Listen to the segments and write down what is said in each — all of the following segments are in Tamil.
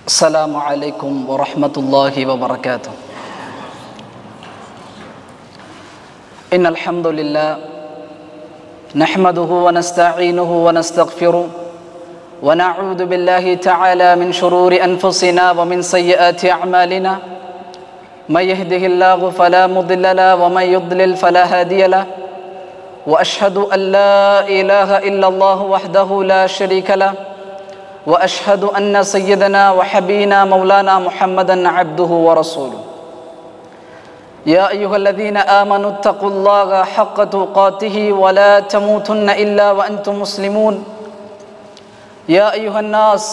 السلام عليكم ورحمة الله وبركاته. إن الحمد لله نحمده ونستعينه ونستغفره ونعوذ بالله تعالى من شرور أنفسنا ومن سيئات أعمالنا. من يهده الله فلا مضل له ومن يضلل فلا هادي له. وأشهد أن لا إله إلا الله وحده لا شريك له. وأشهد أن سيدنا وحبينا مولانا محمدا عبده ورسوله. يا أيها الذين آمنوا اتقوا الله حق تقاته ولا تموتن إلا وأنتم مسلمون. يا أيها الناس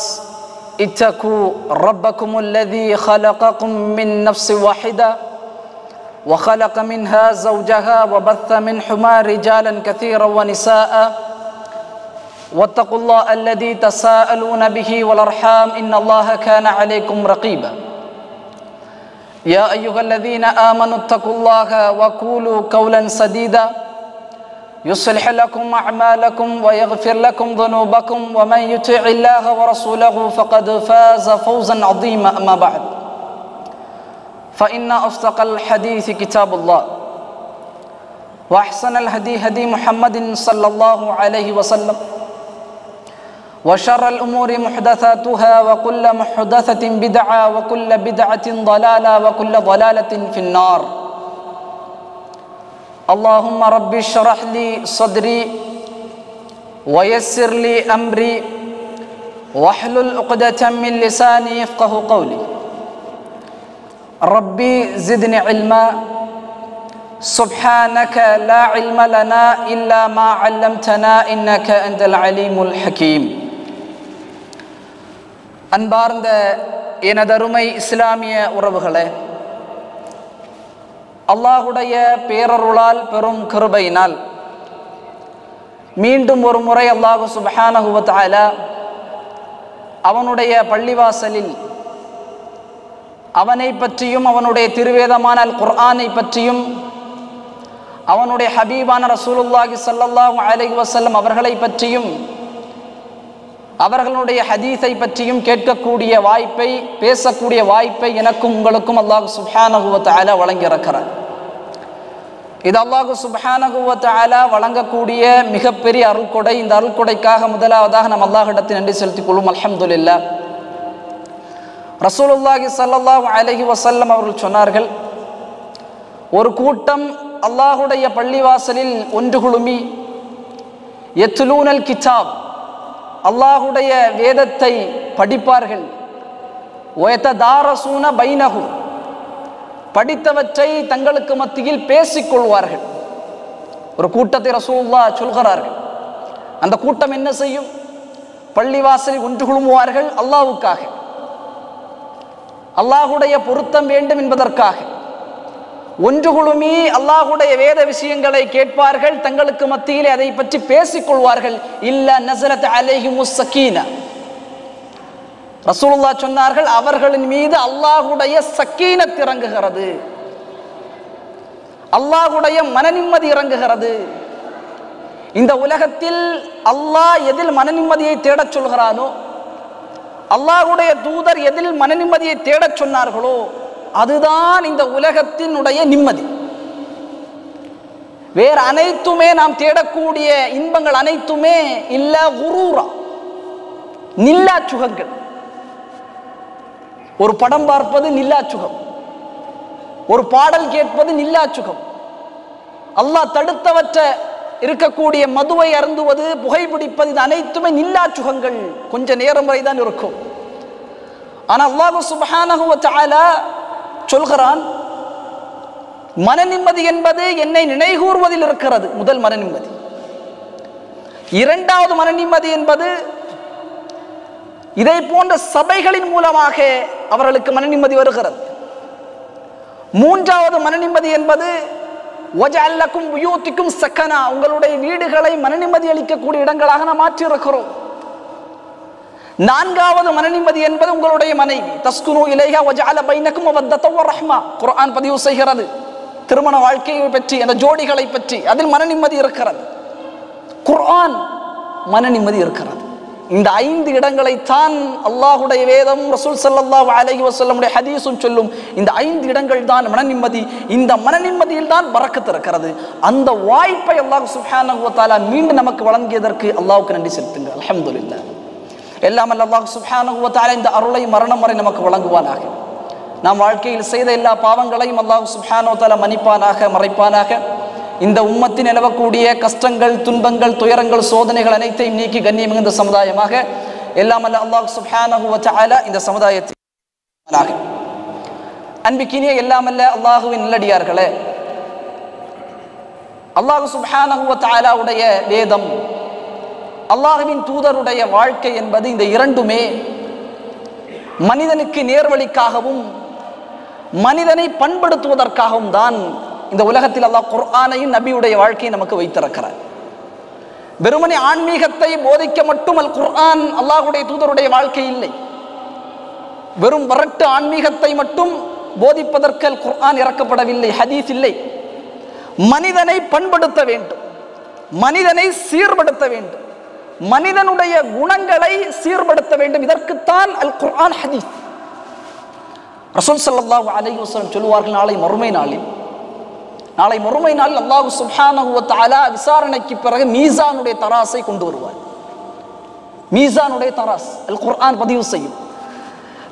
اتقوا ربكم الذي خلقكم من نفس واحدة وخلق منها زوجها وبث منهما رجالا كثيرا ونساء واتقوا الله الذي تساءلون به والأرحام إن الله كان عليكم رقيبا. يا أيها الذين آمنوا اتقوا الله وقولوا قولا سديدا يصلح لكم أعمالكم ويغفر لكم ذنوبكم ومن يطع الله ورسوله فقد فاز فوزا عظيما. أما بعد فإن أصدق الحديث كتاب الله وأحسن الهدي هدي محمد صلى الله عليه وسلم وشر الأمور محدثاتها وكل محدثة بدعة وكل بدعة ضلالة وكل ضلالة في النار. اللهم رب اشرح لي صدري ويسر لي أمري واحلل عقدة من لساني يفقه قولي. ربي زدني علما سبحانك لا علم لنا إلا ما علمتنا إنك أنت العليم الحكيم. அன்பார்ந்த எனதருமை இஸ்லாமிய உறவுகளே, அல்லாஹுடைய பேரருளால் பெரும் கிருபையினால் மீண்டும் ஒரு முறை அல்லாஹு சுப்ஹானஹு வ தஆலா அவனுடைய பள்ளிவாசலில் அவனை பற்றியும் அவனுடைய திருவேதமான அல் குர்ஆனை பற்றியும் அவனுடைய ஹபீபான ரசூலுல்லாஹி ஸல்லல்லாஹு அலைஹி வஸல்லம் அவர்களை பற்றியும் அவர்களுடைய ஹதீஸை பற்றியும் கேட்கக்கூடிய வாய்ப்பை, பேசக்கூடிய வாய்ப்பை எனக்கும் உங்களுக்கும் அல்லாஹ் சுப்ஹானஹு வ தஆலா வழங்கியிருக்கிறார். இது அல்லாஹ் சுப்ஹானஹு வ தஆலா வழங்கக்கூடிய மிகப்பெரிய அருள்கொடை. இந்த அருள்கொடைக்காக முதலாவதாக நாம் அல்லாஹ்விடத்தில் நன்றி செலுத்திக் கொள்வோம். அல்ஹம்துலில்லாஹ். ரசூலுல்லாஹி ஸல்லல்லாஹு அலைஹி வஸல்லம் அவர்கள் சொன்னார்கள், ஒரு கூட்டம் அல்லாஹுடைய பள்ளிவாசலில் ஒன்று குழுமி யத்லூனல் கிதாப், அல்லாஹுடைய வேதத்தை படிப்பார்கள். வயததாரசூன பைனஹும், படித்தவற்றை தங்களுக்கு மத்தியில் பேசிக்கொள்வார்கள். ஒரு கூட்டத்தை ரசூலுல்லாஹ் சொல்கிறார்கள். அந்த கூட்டம் என்ன செய்யும்? பள்ளிவாசலில் ஒன்று குழுமுவார்கள். அல்லாஹ்வுக்காக, அல்லாஹுடைய பொருத்தம் வேண்டும் என்பதற்காக ஒன்று குழுமி அல்லாஹுடைய வேத விஷயங்களை கேட்பார்கள். தங்களுக்கு மத்தியிலே அதை பற்றி பேசிக்கொள்வார்கள். இல்லா நஸலத் அலைஹிமுஸ் ஸகீனா, ரசூலுல்லாஹ் சொன்னார்கள், அவர்களின் மீது அல்லாஹுடைய சக்கீனத் இறங்குகிறது, அல்லாஹுடைய மனநிம்மதி இறங்குகிறது. இந்த உலகத்தில் அல்லாஹ் எதில் மனநிம்மதியை தேடச் சொல்கிறானோ, அல்லாஹுடைய தூதர் எதில் மனநிம்மதியை தேடச் சொன்னார்களோ, அதுதான் இந்த உலகத்தினுடைய நிம்மதி. வேறு அனைத்துமே, நாம் தேடக்கூடிய இன்பங்கள் அனைத்துமே இல்ல குரூரா, நில்லா சுகங்கள். ஒரு படம் பார்ப்பது நில்லா சுகம், ஒரு பாடல் கேட்பது நில்லா சுகம். அல்லாஹ் தடுத்தவற்ற இருக்கக்கூடிய மதுவை அருந்துவது, புகைப்பிடிப்பது, இது அனைத்துமே நில்லா சுகங்கள். கொஞ்ச நேரம் வரை தான் இருக்கும். ஆனால் அல்லாஹ் சுப்ஹானஹு வ தஆலா சொல்கிறான், மன நிம்மதி என்பது என்னை நினைகூர்வதில் இருக்கிறது. முதல் மன நிம்மதி. இரண்டாவது மன நிம்மதி என்பது இதை போன்ற சபைகளின் மூலமாக அவர்களுக்கு மன நிம்மதி வருகிறது. மூன்றாவது மன நிம்மதி என்பது வஜஅல் லக்கும் புயூத்திக்கும் சக்கனா, உங்களுடைய வீடுகளை மன நிம்மதி அளிக்கக்கூடிய இடங்களாக நாம் மாற்றி இருக்கிறோம். நான்காவது மன நிம்மதி என்பது உங்களுடைய மனைவி. தஸ்குனு இலைஹா வஜஅல பைனக்கும் மவத்தத வ ரஹ்மா, குர்ஆன் பதிவு செய்கிறது. திருமண வாழ்க்கையை பற்றி, அந்த ஜோடிகளை பற்றி, அதில் மன நிம்மதி இருக்கிறது. குர்ஆன் மன நிம்மதி இருக்கிறது. இந்த 5 இடங்களைத்தான் அல்லாஹ்வுடைய வேதம், ரசூல் ஸல்லல்லாஹு அலைஹி வஸல்லமுடைய ஹதீஸும் சொல்லும். இந்த 5 இடங்கள் தான் மன நிம்மதி. இந்த மன நிம்மதியில் தான் பரக்கத் இருக்கிறது. அந்த வாய்ப்பை அல்லாஹ் சுப்ஹானஹு வ தஆலா மீண்டும் நமக்கு வழங்கியதற்கு அல்லாஹ்வுக்கு நன்றி செலுத்துங்கள். அல்ஹம்துலில்லாஹ். எல்லாம் அல்லாஹ் சுப்ஹானஹு வ தஆலா இந்த அருளை மரணம் வரை நமக்கு வழங்குவானாக. நாம் வாழ்க்கையில் செய்த எல்லா பாவங்களையும் அல்லாஹ் சுப்ஹானஹு வ தஆலா மன்னிப்பானாக, மறைப்பானாக. இந்த உம்மத்தின் நிலவக்கூடிய கஷ்டங்கள், துன்பங்கள், துயரங்கள், சோதனைகள் அனைத்தையும் நீக்கி கண்ணியம் மிகுந்த சமுதாயமாக எல்லாம் அல்லாஹ் சுப்ஹானஹு வ தஆலா இந்த சமுதாயத்தை அன்பிக்கினிய எல்லாம் அல்லாஹுவின் நல்லடியார்களே, அல்லாஹ் சுப்ஹானஹு வ தஆலாவுடைய வேதம், அல்லாஹுவின் தூதருடைய வாழ்க்கை என்பது இந்த இரண்டுமே மனிதனுக்கு நேர்வழிக்காகவும் மனிதனை பண்படுத்துவதற்காகவும் தான் இந்த உலகத்தில் அல்லாஹ் குர்ஆனையும் நபியுடைய வாழ்க்கையை நமக்கு வைத்திருக்கிறார். வெறுமனே ஆன்மீகத்தை போதிக்க மட்டும் அல் குர்ஆன் அல்லாஹ்வுடைய தூதருடைய வாழ்க்கை இல்லை. வெறும் வரட்டு ஆன்மீகத்தை மட்டும் போதிப்பதற்கு அல் குர்ஆன் இறக்கப்படவில்லை, ஹதீஸ் இல்லை. மனிதனை பண்படுத்த வேண்டும், மனிதனை சீர்படுத்த வேண்டும், மனிதனுடைய குணங்களை சீர்படுத்த வேண்டும். இதற்குத்தான் அல் குர்ஆன், ஹதீஸ். ரசூல் ஸல்லல்லாஹு அலைஹி வஸல்லம் சொல்வார்கள், நாளை மறுமை நாளில் அல்லாஹ் சுப்ஹானஹு வ தஆலா விசாரணைக்கு பிறகு மீசானுடைய தராசை கொண்டு வருவார். மீசானுடைய தராஸ் அல் குர்ஆன் பதிவு செய்யும்.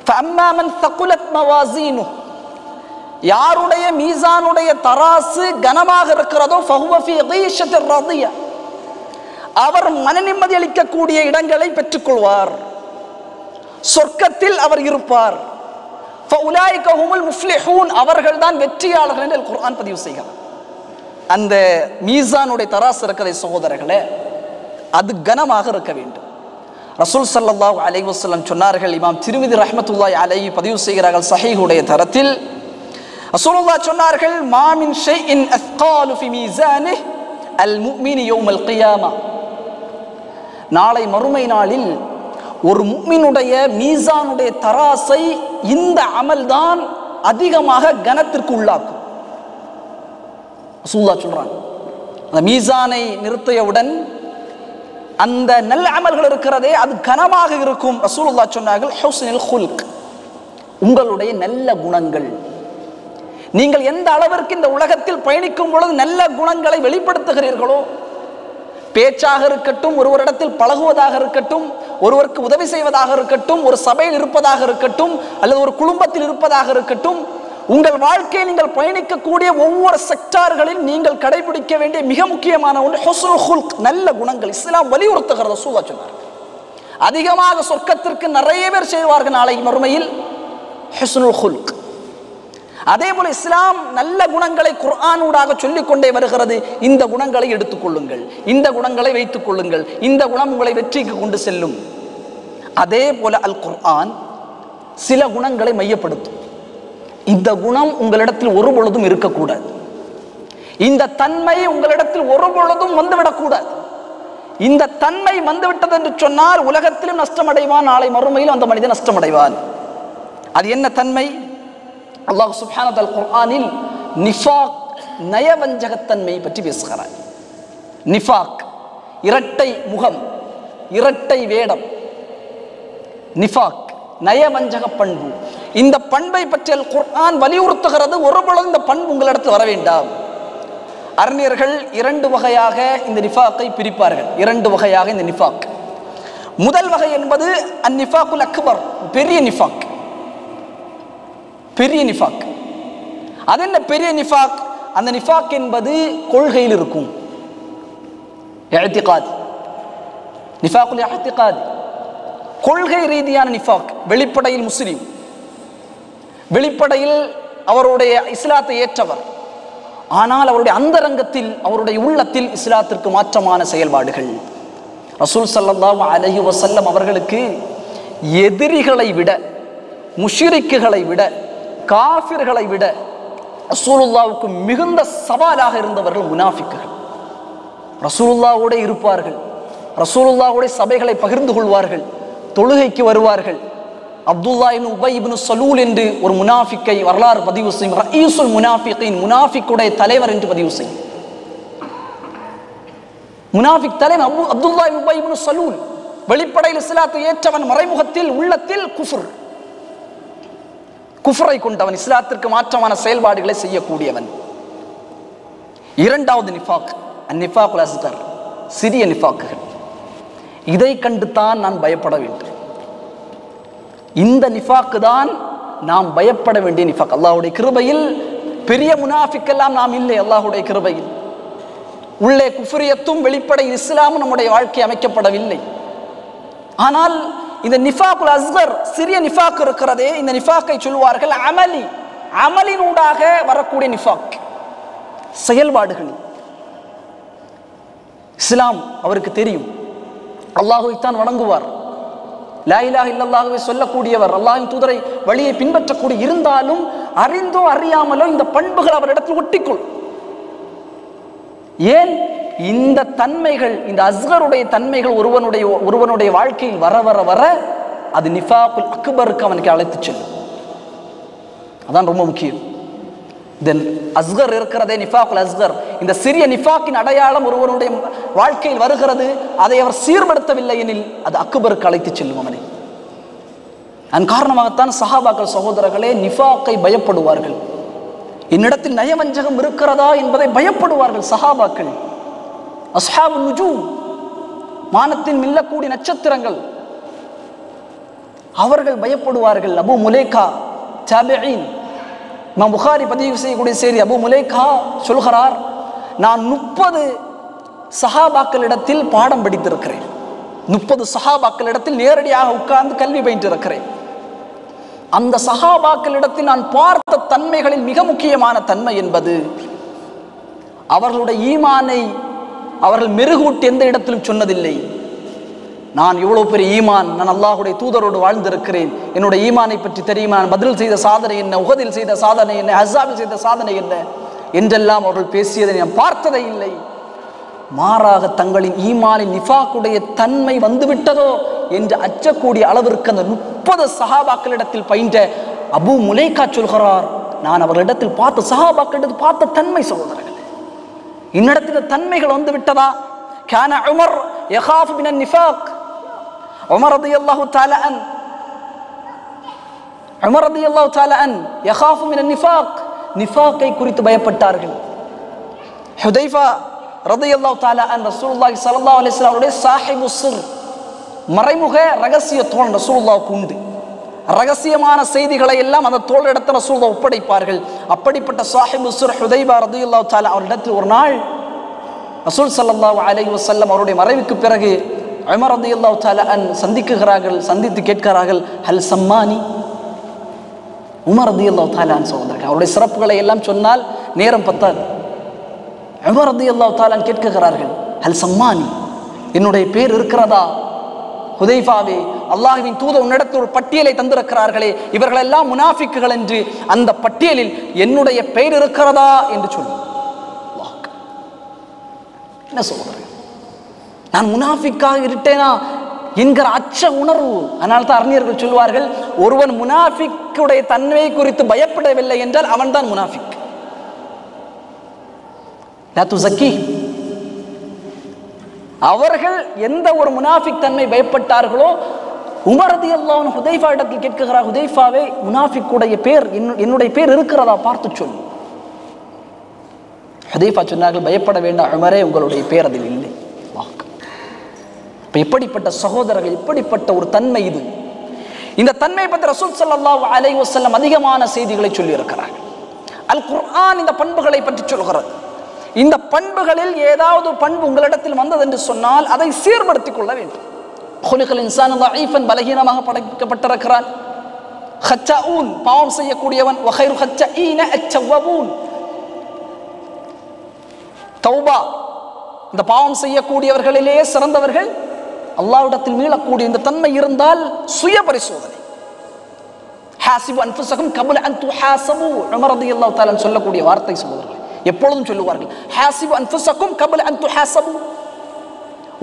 ஃபஅம்மா மன் தகுலத் மவாசீனுஹு, யாருடைய மீசானுடைய தராசு கனமாக இருக்கிறதோ ஃபஹுவ ஃபீ கீஷத்திர் ரதியா, அவர் மன நிம்மதி அளிக்கக்கூடிய இடங்களை பெற்றுக்கொள்வார், சொர்க்கத்தில் அவர் இருப்பார். ஃபஉலாயிக ஹுமுல் முஃப்லிஹூன், அவர்கள் தான் வெற்றியாளர்கள் என்று குர்ஆன் பதிவு செய்கிறார். அந்த மீசானுடைய தராசு இருக்கிற சகோதரர்களே, அது கனமாக இருக்க வேண்டும். ரசூல் ஸல்லல்லாஹு அலைஹி வஸல்லம் சொன்னார்கள், இமாம் திர்மிதி ரஹ்மத்துல்லாஹி அலைஹி பதிவு செய்கிறார்கள் ஸஹீஹுடைய தரத்தில், ரசூலுல்லாஹ் சொன்னார்கள், மா மின் ஷைஇன் அஸ்காலு ஃபி மீசானிஹி அல் முஃமினி யௌமல் கியாமா, நாளை மறுமை நாளில் ஒரு முஃமினுடைய மீசானுடைய தராசை இந்த அமல்தான் அதிகமாக கனத்திற்கு உள்ளாக்கும். ரசூலுல்லாஹ் சொல்றாங்க, அந்த மீசானை நிறுத்தியவுடன் அந்த நல்ல அமல்கள் இருக்கிறதே அது கனமாக இருக்கும். ரசூலுல்லாஹ் சொன்னார்கள், ஹுஸ்னுல் குல்க், உங்களுடைய நல்ல குணங்கள். நீங்கள் எந்த அளவிற்கு இந்த உலகத்தில் பயணிக்கும் பொழுது நல்ல குணங்களை வெளிப்படுத்துகிறீர்களோ, பேச்சாக இருக்கட்டும், ஒருவரிடத்தில் பழகுவதாக இருக்கட்டும், ஒருவருக்கு உதவி செய்வதாக இருக்கட்டும், ஒரு சபையில் இருப்பதாக இருக்கட்டும், அல்லது ஒரு குடும்பத்தில் இருப்பதாக இருக்கட்டும், உங்கள் வாழ்க்கையை நீங்கள் பயணிக்கக்கூடிய ஒவ்வொரு செக்டார்களில் நீங்கள் கடைபிடிக்க வேண்டிய மிக முக்கியமான ஒன்று ஹுஸ்னுல் குல்க், நல்ல குணங்கள். இஸ்லாம் வலியுறுத்துகிறது. ரசூலுல்லாஹ் சொன்னார், அதிகமாக சொர்க்கத்திற்கு நிறைய பேர் செய்வார்கள் நாளை மறுமையில் ஹுஸ்னுல் குல்க். அதே போல இஸ்லாம் நல்ல குணங்களை குர்ஆனூடாக சொல்லிக் கொண்டே வருகிறது. இந்த குணங்களை எடுத்துக்கொள்ளுங்கள், இந்த குணங்களை வைத்துக் கொள்ளுங்கள், இந்த குணம் உங்களை வெற்றிக்கு கொண்டு செல்லும். அதே போல அல் குர்ஆன் சில குணங்களை மையப்படுத்தும். இந்த குணம் உங்களிடத்தில் ஒரு பொழுதும் இருக்கக்கூடாது, இந்த தன்மை உங்களிடத்தில் ஒரு பொழுதும் வந்துவிடக்கூடாது. இந்த தன்மை வந்துவிட்டது என்று சொன்னால் உலகத்திலும் நஷ்டமடைவான், நாளை மறுமையிலும் அந்த மனிதன் நஷ்டமடைவான். அது என்ன தன்மை? அல்லாஹ் சுப்ஹானஹு வ தஆலா குர்ஆனில் நிஃபாக், நயவஞ்சகத்தன்மை பற்றி பேசுகிறார். நிஃபாக், இரட்டை முகம், இரட்டை வேடம், நிஃபாக் நயவஞ்சக பண்பு. இந்த பண்பை பற்றி அல் குர்ஆன் வலியுறுத்துகிறது. ஒரு பொழுது இந்த பண்பு உங்களிடத்தில் வர வேண்டாம். அறிஞர்கள் 2 வகையாக இந்த நிஃபாக்கை பிரிப்பார்கள். 2 வகையாக இந்த நிஃபாக். முதல் வகை என்பது அன் நிஃபாக்குல் அக்பர், பெரிய நிஃபாக். பெரிய நிஃபாக் அது என்ன பெரிய நிஃபாக்? அந்த நிஃபாக் என்பது கொள்கையில் இருக்கும். இஅ்திகாத், நிஃபாக்குல் இஅ்திகாத், கொள்கை ரீதியான நிஃபாக். வெளிப்படையில் முஸ்லிம், வெளிப்படையில் அவருடைய இஸ்லாத்தை ஏற்றவர், ஆனால் அவருடைய அந்தரங்கத்தில், அவருடைய உள்ளத்தில் இஸ்லாத்திற்கு மாற்றமான செயல்பாடுகள். ரசூல் ஸல்லல்லாஹு அலைஹி வஸல்லம் அவர்களுக்கு எதிரிகளை விட, முஷ்ரிக்குகளை விட, காஃபிர்களை விட ரசூலுல்லாஹ்வுக்கு மிகுந்த சவாலாக இருந்தவர்கள் முனாஃபிக்குகள். ரசூலுல்லாஹ்வோடு இருப்பார்கள், ரசூலுல்லாஹ்வோடு சபைகளை பகிர்ந்து கொள்வார்கள், தொழுகைக்கு வருவார்கள். அப்துல்லா இப்னு உபை இப்னு சலூல் என்று ஒரு முனாஃபிக்கை வரலாறு பதிவு செய்யும். ரஈசுல் முனாஃபிகீன், முனாஃபிக்குடைய தலைவர் என்று பதிவு செய்யும். முனாஃபிக் தலைவர் அப்துல்லா இப்னு உபை இப்னு சலூல் வெளிப்படையில் இஸ்லாத்தை ஏற்றவன், மறைமுகத்தில் உள்ளத்தில் குஃப்ரை கொண்டவன், இஸ்லாத்திற்கு மாற்றமான செயல்பாடுகளை செய்யக்கூடியவன். இரண்டாவது நிஃபாக், அந்நிஃபாக்குல் அஸ்கர், சிறிய நிஃபாக்குகள். இதை கண்டு தான் நான் பயப்பட வேண்டும். இந்த நிஃபாக்கு தான் நாம் பயப்பட வேண்டிய நிஃபாக். அல்லாஹ்வுடைய கிருபையில் பெரிய முனாஃபிக்கெல்லாம் நாம் இல்லை. அல்லாஹ்வுடைய கிருபையில் உள்ளே குஃப்ரியத்தும் வெளிப்படை இஸ்லாமும் நம்முடைய வாழ்க்கை அமைக்கப்படவில்லை. ஆனால் இந்த நிஃபாக்குல் அஸ்கர், சிறிய நிஃபாக் இருக்கிறதே, இந்த நிஃபாக்கை சொல்வார்கள் அமலினூடாக வரக்கூடிய நிஃபாக், செயல்பாடுகள். இஸ்லாம் அவருக்கு தெரியும், அல்லாஹ்வை தான் வணங்குவார், லா இலாஹ இல்லல்லாஹ்வை சொல்லக்கூடியவர், அல்லாஹ்வின் தூதரை வழியை பின்பற்றக்கூடிய, இருந்தாலும் அறிந்தோ அறியாமலோ இந்த பண்புகள் அவரிடத்தில் ஒட்டிக்கொள். ஏன் இந்த தன்மைகள், இந்த அஸ்கருடைய தன்மைகள் ஒருவனுடைய வாழ்க்கையில் வர வர வர அது நிஃபாக்குல் அக்பருக்கு அவனுக்கு அழைத்து செல்லும். அதான் ரொம்ப முக்கியம். தென் அஸ்கர் இருக்கிறதே, நிஃபாக்குல் அஸ்கர், இந்த சிறிய நிஃபாக்கின் அடையாளம் ஒருவனுடைய வாழ்க்கையில் வருகிறது, அதை அவர் சீர்படுத்தவில்லை எனில் அது அக்பருக்கு அழைத்து செல்லும் அவனை. அதன் காரணமாகத்தான் சஹாபாக்கள், சகோதரர்களே, நிஃபாக்கை பயப்படுவார்கள். என்னிடத்தில் நயவஞ்சகம் இருக்கிறதா என்பதை பயப்படுவார்கள் சஹாபாக்கள். அஸ்ஹாபு நுஜூம், வானத்தின் மில்லக்கூடிய நட்சத்திரங்கள், அவர்கள் பயப்படுவார்கள். அபு முலேகா தாபிஈன், இமாம் புகாரி பதிவு செய்யக்கூடிய செய்தி, அபு முலேகா சொல்கிறார், நான் 30 சஹாபாக்களிடத்தில் பாடம் படித்திருக்கிறேன், 30 சஹாபாக்களிடத்தில் நேரடியாக உட்கார்ந்து கல்வி பயின்றிருக்கிறேன். அந்த சஹாபாக்களிடத்தில் நான் பார்த்த தன்மைகளில் மிக முக்கியமான தன்மை என்பது, அவர்களுடைய ஈமானை அவர்கள் மெருகூட்டி எந்த இடத்திலும் சொன்னதில்லை. நான் இவ்வளவு பெரிய ஈமான், நான் அல்லாஹ்வுடைய தூதரோடு வாழ்ந்திருக்கிறேன், என்னுடைய ஈமானை பற்றி தெரியுமா, நான் பதில் செய்த சாதனை என்ன, உஹதில் செய்த சாதனை என்ன, அஸாபில் செய்த சாதனை என்ன என்றெல்லாம் அவர்கள் பேசியதை நான் பார்த்ததே இல்லை. மாறாக தங்களின் ஈமானின் நிஃபாக்குடைய தன்மை வந்துவிட்டதோ என்று அச்சக்கூடிய அளவிற்கு அந்த 30 சஹாபாக்களிடத்தில் பயின்ற அபு முலேகா சொல்கிறார், நான் அவர்களிடத்தில் பார்த்த சஹாபாக்களிடத்தில் பார்த்த தன்மை, சகோதரர்கள், இன்னிடத்தில் தன்மைகள் வந்து விட்டதா. கான உமர் யகாஃபு மினன் நிஃபாக், உமர் ரலியல்லாஹு தஆலா அன் யகாஃபு மினன் நிஃபாக், நிஃபாக்கை குறித்து பயப்பட்டார்கள். ஹுதைஃபா ரலியல்லாஹு தஆலா அன் ரசூலுல்லாஹி ஸல்லல்லாஹு அலைஹி வஸல்லம் அவருடைய சாஹிபு சிர், மறைமுக ரகசிய தோழன் ரசூலுல்லாஹ்வுக்கு உண்டு. ரகசியமான செய்திகளை எல்லாம் அந்த தோழரிடத்தில் ரசூலுல்லாஹ் ஒப்படைப்பார்கள். அப்படிப்பட்ட சாஹிபு சிர் ஹுதைஃபா ரலியல்லாஹு தஆலா அவரிடத்தில் ஒரு நாள் ரசூல் ஸல்லல்லாஹு அலைஹி வஸல்லம் அவருடைய மறைவுக்கு பிறகு உமர் ரலியல்லாஹு தஆலா அன் சந்திக்குகிறார்கள். சந்தித்து கேட்கிறார்கள், ஹல் சம்மானி. உமர் ரலியல்லாஹு தஆலா அன் சகோதரர்கள், அவருடைய சிறப்புகளை எல்லாம் சொன்னால் நேரம் பத்தாது. உமர் ரலியல்லாஹு தஆலா அன் கேட்கிறார்கள், ஹல் சம்மானி, என்னுடைய பேர் இருக்கிறதா? ஹுதைஃபாவே, அல்லாஹ்வின் தூதர் உன்னிடத்தில் ஒரு பட்டியலை தந்திருக்கிறார்களே, இவர்களெல்லாம் முனாஃபிக்குகள் என்று, அந்த பட்டியலில் என்னுடைய பெயர் இருக்கிறதா என்று சொல்லு. என்ன சொல்றேன், நான் முனாஃபிக்காக இருட்டேனா என்கிற அச்ச உணர்வு. அதனால தான் அறிஞர்கள் சொல்வார்கள், ஒருவன் முனாஃபிக்குடைய தன்மை குறித்து பயப்படவில்லை என்றால் அவன் தான் முனாஃபிக். லா துஸக்கி, அவர்கள் எந்த ஒரு முனாஃபிக் தன்மை பயப்பட்டார்களோ, உமர் ரலியல்லாஹு அன்ஹு ஹுதைஃபா இடத்தில் கேட்கிறார், ஹுதைஃபாவே, முனாஃபிக்குடைய பேர் என்னுடைய பேர் இருக்கிறதா பார்த்து சொல். ஹுதைஃபா சொன்னார்கள், பயப்பட வேண்டாம் உமரே, உங்களுடைய பேர் அதில் இல்லை. எப்படிப்பட்ட சகோதரர்கள், எப்படிப்பட்ட ஒரு தன்மை இது. இந்த தன்மை பற்றி ரசூல் ஸல்லல்லாஹு அலைஹி வஸல்லம் அதிகமான செய்திகளை சொல்லி இருக்கிறார். அல் குர்ஆன் இந்த பண்புகளை பற்றி சொல்கிறது. இந்த பண்புகளில் ஏதாவது பண்பு உங்களிடத்தில் வந்தது என்று சொன்னால் அதை சீர்படுத்திக் கொள்ள வேண்டும். குலிகல் இன்சானு தஈஃபன், பலகீனமாக படைக்கப்பட்டிருக்கிறான். ஹச்சாஊன், பாவம் செய்யக்கூடியவன். வகைரு ஹச்சாஈன அத்தவ்வூன், தௌபா, இந்த பாவம் செய்யக்கூடியவர்களிலே சிறந்தவர்கள், அல்லாஹ்விடத்தில் மீளக்கூடிய இந்த தன்மை இருந்தால் சுய பரிசோதனை. ஹாசிபு அன்ஃபுஸகும் கப்ல அன் துஹாஸபு, உமர் ரலியல்லாஹு தஆலா சொல்லக்கூடிய வார்த்தை சகோதரர்களே, எப்பொழுதும் சொல்லுவார்கள், ஹாசிபு அன்ஃபுஸகும் கப்ல அன் துஹாஸபு,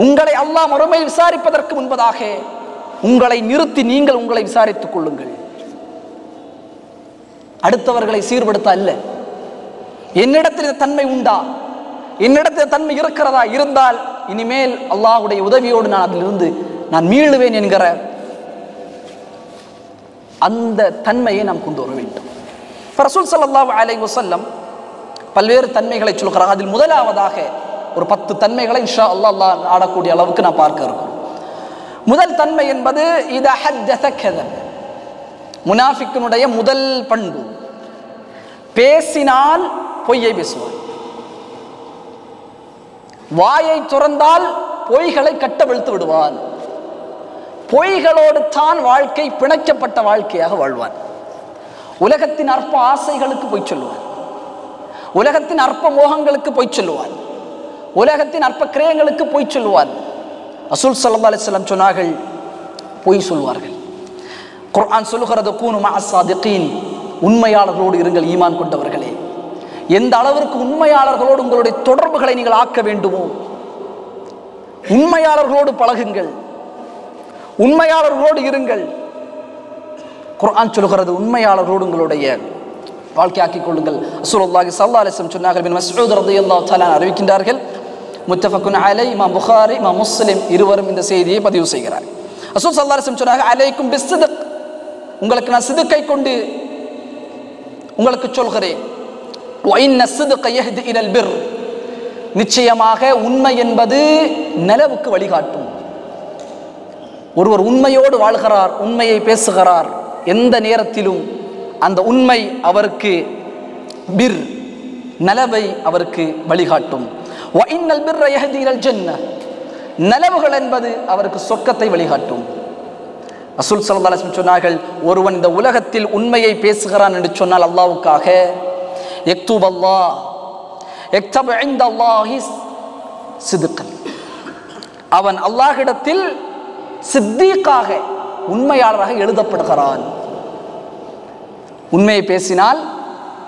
உங்களை அல்லாஹ் மறுமையில் விசாரிப்பதற்கு முன்பதாக உங்களை நிறுத்தி நீங்கள் உங்களை விசாரித்துக் கொள்ளுங்கள். அடுத்தவர்களை சீர்படுத்த அல்ல. என்னிடத்தில் இந்த தன்மை உண்டா, என்னிடத்தில் தன்மை இருக்கிறதா, இருந்தால் இனிமேல் அல்லாஹ்வுடைய உதவியோடு நான் அதிலிருந்து நான் மீளுவேன் என்கிற அந்த தன்மையை நாம் கொண்டு வர வேண்டும். ரசூல் ஸல்லல்லாஹு அலைஹி வஸல்லம் பல்வேறு தன்மைகளை சொல்கிறார். அதில் முதலாவதாக ஒரு 10 தன்மைகளை இன்ஷா அல்லாஹ் ஆடக்கூடிய அளவுக்கு நான் பார்க்க இருக்கோம். முதல் தன்மை என்பது இதா ஹத்தஸ கதப். முனாஃபிக்கினுடைய முதல் பண்பு, பேசினால் பொய்யை பேசுவார். வாயை துறந்தால் பொய்களை கட்டவிழ்த்து விடுவான். பொய்களோடு தான் வாழ்க்கை பிணைக்கப்பட்ட வாழ்க்கையாக வாழ்வான். உலகத்தின் அற்ப ஆசைகளுக்கு பொய் சொல்லுவான். உலகத்தின் அற்ப மோகங்களுக்கு பொய் சொல்லுவான். உலகத்தின் அற்ப கிரயங்களுக்கு பொய் சொல்லுவான். ரசூல் ஸல்லல்லாஹு அலைஹி வஸல்லம் சொன்னார்கள், பொய் சொல்வார்கள். குர்ஆன் சொல்லுகிறது, கூனு மஅஸ் ஸாதிகீன், உண்மையாளர்களோடு இருங்கள் ஈமான் கொண்டவர்களே. எந்த அளவிற்கு உண்மையாளர்களோடு உங்களுடைய தொடர்புகளை நீங்கள் ஆக்க வேண்டுமோ உண்மையாளர்களோடு பழகுங்கள், உண்மையாளர்களோடு இருங்கள். குர்ஆன் சொல்லுகிறது, உண்மையாளர்களோடு உங்களுடைய வாழ்க்கையாக்கிக் கொள்ளுங்கள். ரசூலுல்லாஹி ஸல்லல்லாஹு அலைஹி வஸல்லம் சொன்னார்கள். இப்னு மஸ்ஊத் ரலியல்லாஹு தஆலா அறிவிக்கின்றார்கள், முத்தஃபக்குன் அலைஹி, இமாம் புகாரி இமாம் முஸ்லிம் இருவரும் இந்த செய்தியை பதிவு செய்கிறார். ரசூல் ஸல்லல்லாஹு அலைஹி வஸல்லம் சொன்னார்கள், அலைக்கும் பிஸ்ஸித்க், உங்களுக்கு நான் சிதுக்கை கொண்டு உங்களுக்கு சொல்கிறேன். வஇன்ன ஸித்க யஹ்தி இலல் பிர், நிச்சயமாக உண்மை என்பது நலவுக்கு வழிகாட்டும். ஒருவர் உண்மையோடு வாழ்கிறார், உண்மையை பேசுகிறார், எந்த நேரத்திலும் அந்த உண்மை அவருக்கு பிர், நலவை அவருக்கு வழிகாட்டும். வஇன்னல் பிர்ர யஹ்தி இலல் ஜன்னah, நலவுகள் என்பது அவருக்கு சொர்க்கத்தை வழிகாட்டும். ரசூல் ஸல்லல்லாஹு அலைஹி வஸல்லம் சொன்னார்கள், ஒருவன் இந்த உலகத்தில் உண்மையை பேசுகிறான் என்று சொன்னால் அல்லாஹ்வுக்காக, யக்துப் அல்லாஹ் யக்தபு இன்தல்லாஹி சித்கன், அவன் அல்லாஹ்விடத்தில் சித்தீக்காக, உண்மையாளராக எழுதப்படுகிறான். உண்மையை பேசினால்,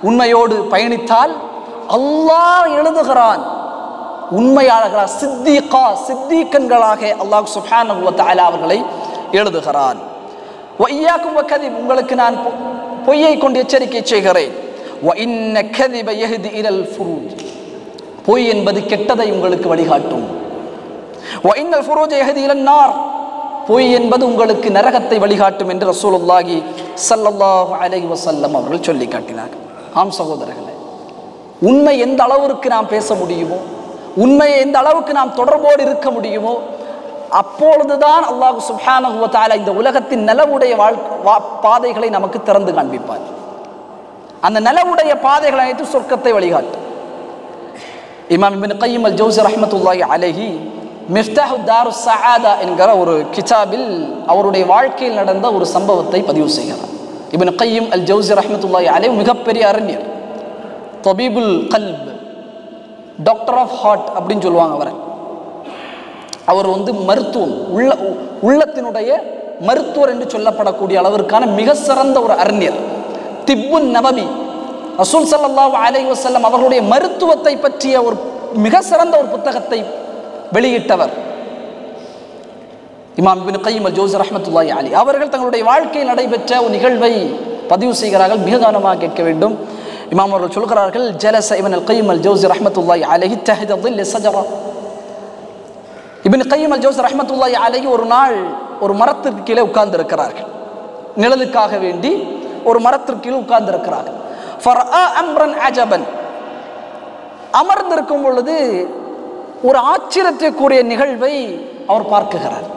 உண்மையோடு பயணித்தால் அல்லாஹ் எழுதுகிறான் உண்மையாளர்களாக, சித்தீக்கன்களாக அல்லாஹ் சுப்ஹானஹு வ தஆலா அவர்களை எழுதுகிறான். வஇய்யாக்கும் வகதிப், உங்களுக்கு நான் பொய்யை கொண்டு எச்சரிக்கை செய்கிறேன். வஇன்ன கதிப யஹ்தி இலல் ஃபுரூஜ், பொய் என்பது கெட்டதை உங்களுக்கு வழிகாட்டும். வஇன்னல் ஃபுரூஜ யஹ்தி இலன் நார், பொய் என்பது உங்களுக்கு நரகத்தை வழிகாட்டும் என்று ரசூலுல்லாஹி ஸல்லல்லாஹு அலைஹி வஸல்லம் அவர்கள் சொல்லி காட்டினார்கள். ஆம் சகோதரர்களே, உண்மை எந்த அளவுக்கு நாம் பேச முடியுமோ, உண்மையை எந்த அளவுக்கு நாம் தொடர்போடு இருக்க முடியுமோ, அப்பொழுதுதான் அல்லாஹ் சுப்ஹானஹு வ தஆலா இந்த உலகத்தின் நலவுடைய பாதைகளை நமக்கு திறந்து காண்பிப்பார். அந்த நலவுடைய பாதைகளை அனைத்து சொர்க்கத்தை வழிகாட்டும். இமாம் இப்னு கய்யிம் அல் ஜௌஸி ரஹ்மத்துல்லாஹி அலைஹி மிஃப்தாஹு தாருஸ் ஸஆதா என்கிற ஒரு கிதாபில் அவருடைய வாழ்க்கையில் நடந்த ஒரு சம்பவத்தை பதிவு செய்கிறார். இப்னு கய்யிம் அல் ஜௌஸி ரஹ்மத்துல்லாஹி அலைஹி மிகப்பெரிய அறிஞர், தபீபுல் கல்ப், டாக்டர் ஆஃப் ஹார்ட் அப்படின்னு சொல்லுவாங்க அவரை. அவர் மருத்துவம், உள்ளத்தினுடைய மருத்துவர் என்று சொல்லப்படக்கூடிய அளவிற்கான மிக சிறந்த ஒரு அறிஞர். திப்புன் நபவி, ரசூல் ஸல்லல்லாஹு அலைஹி வஸல்லம் அவர்களுடைய மருத்துவத்தை பற்றிய ஒரு மிக சிறந்த ஒரு புத்தகத்தை வெளியிட்டவர் இமாம் இப்னு கய்யிம் அல் ஜௌஸி ரஹ்மத்துல்லாஹி அலைஹி. அவர்கள் தங்களுடைய வாழ்க்கையில் நடைபெற்ற ஒரு நிகழ்வை பதிவு செய்கிறார்கள். மிக கவனமாக கேட்க வேண்டும். இமாம் அவர்கள் சொல்கிறார்கள், ஜலஸ இப்னு கய்யிம் அல் ஜௌஸி ரஹ்மத்துல்லாஹி அலைஹி தஹத ظில் ஷஜரா. இப்னு கய்யிம் அல் ஜௌஸி ரஹ்மத்துல்லாஹி அலைஹி ஒரு நாள் ஒரு மரத்திற்கு கீழே உட்கார்ந்து இருக்கிறார்கள். நிழலுக்காக வேண்டி ஒரு மரத்திற்கு கீழே உட்கார்ந்து இருக்கிறார்கள். ஃபரஆ அம்ரன் அஜபன், அமர்ந்திருக்கும் பொழுது ஒரு ஆச்சரியத்திற்குரிய நிகழ்வை அவர் பார்க்குகிறார்.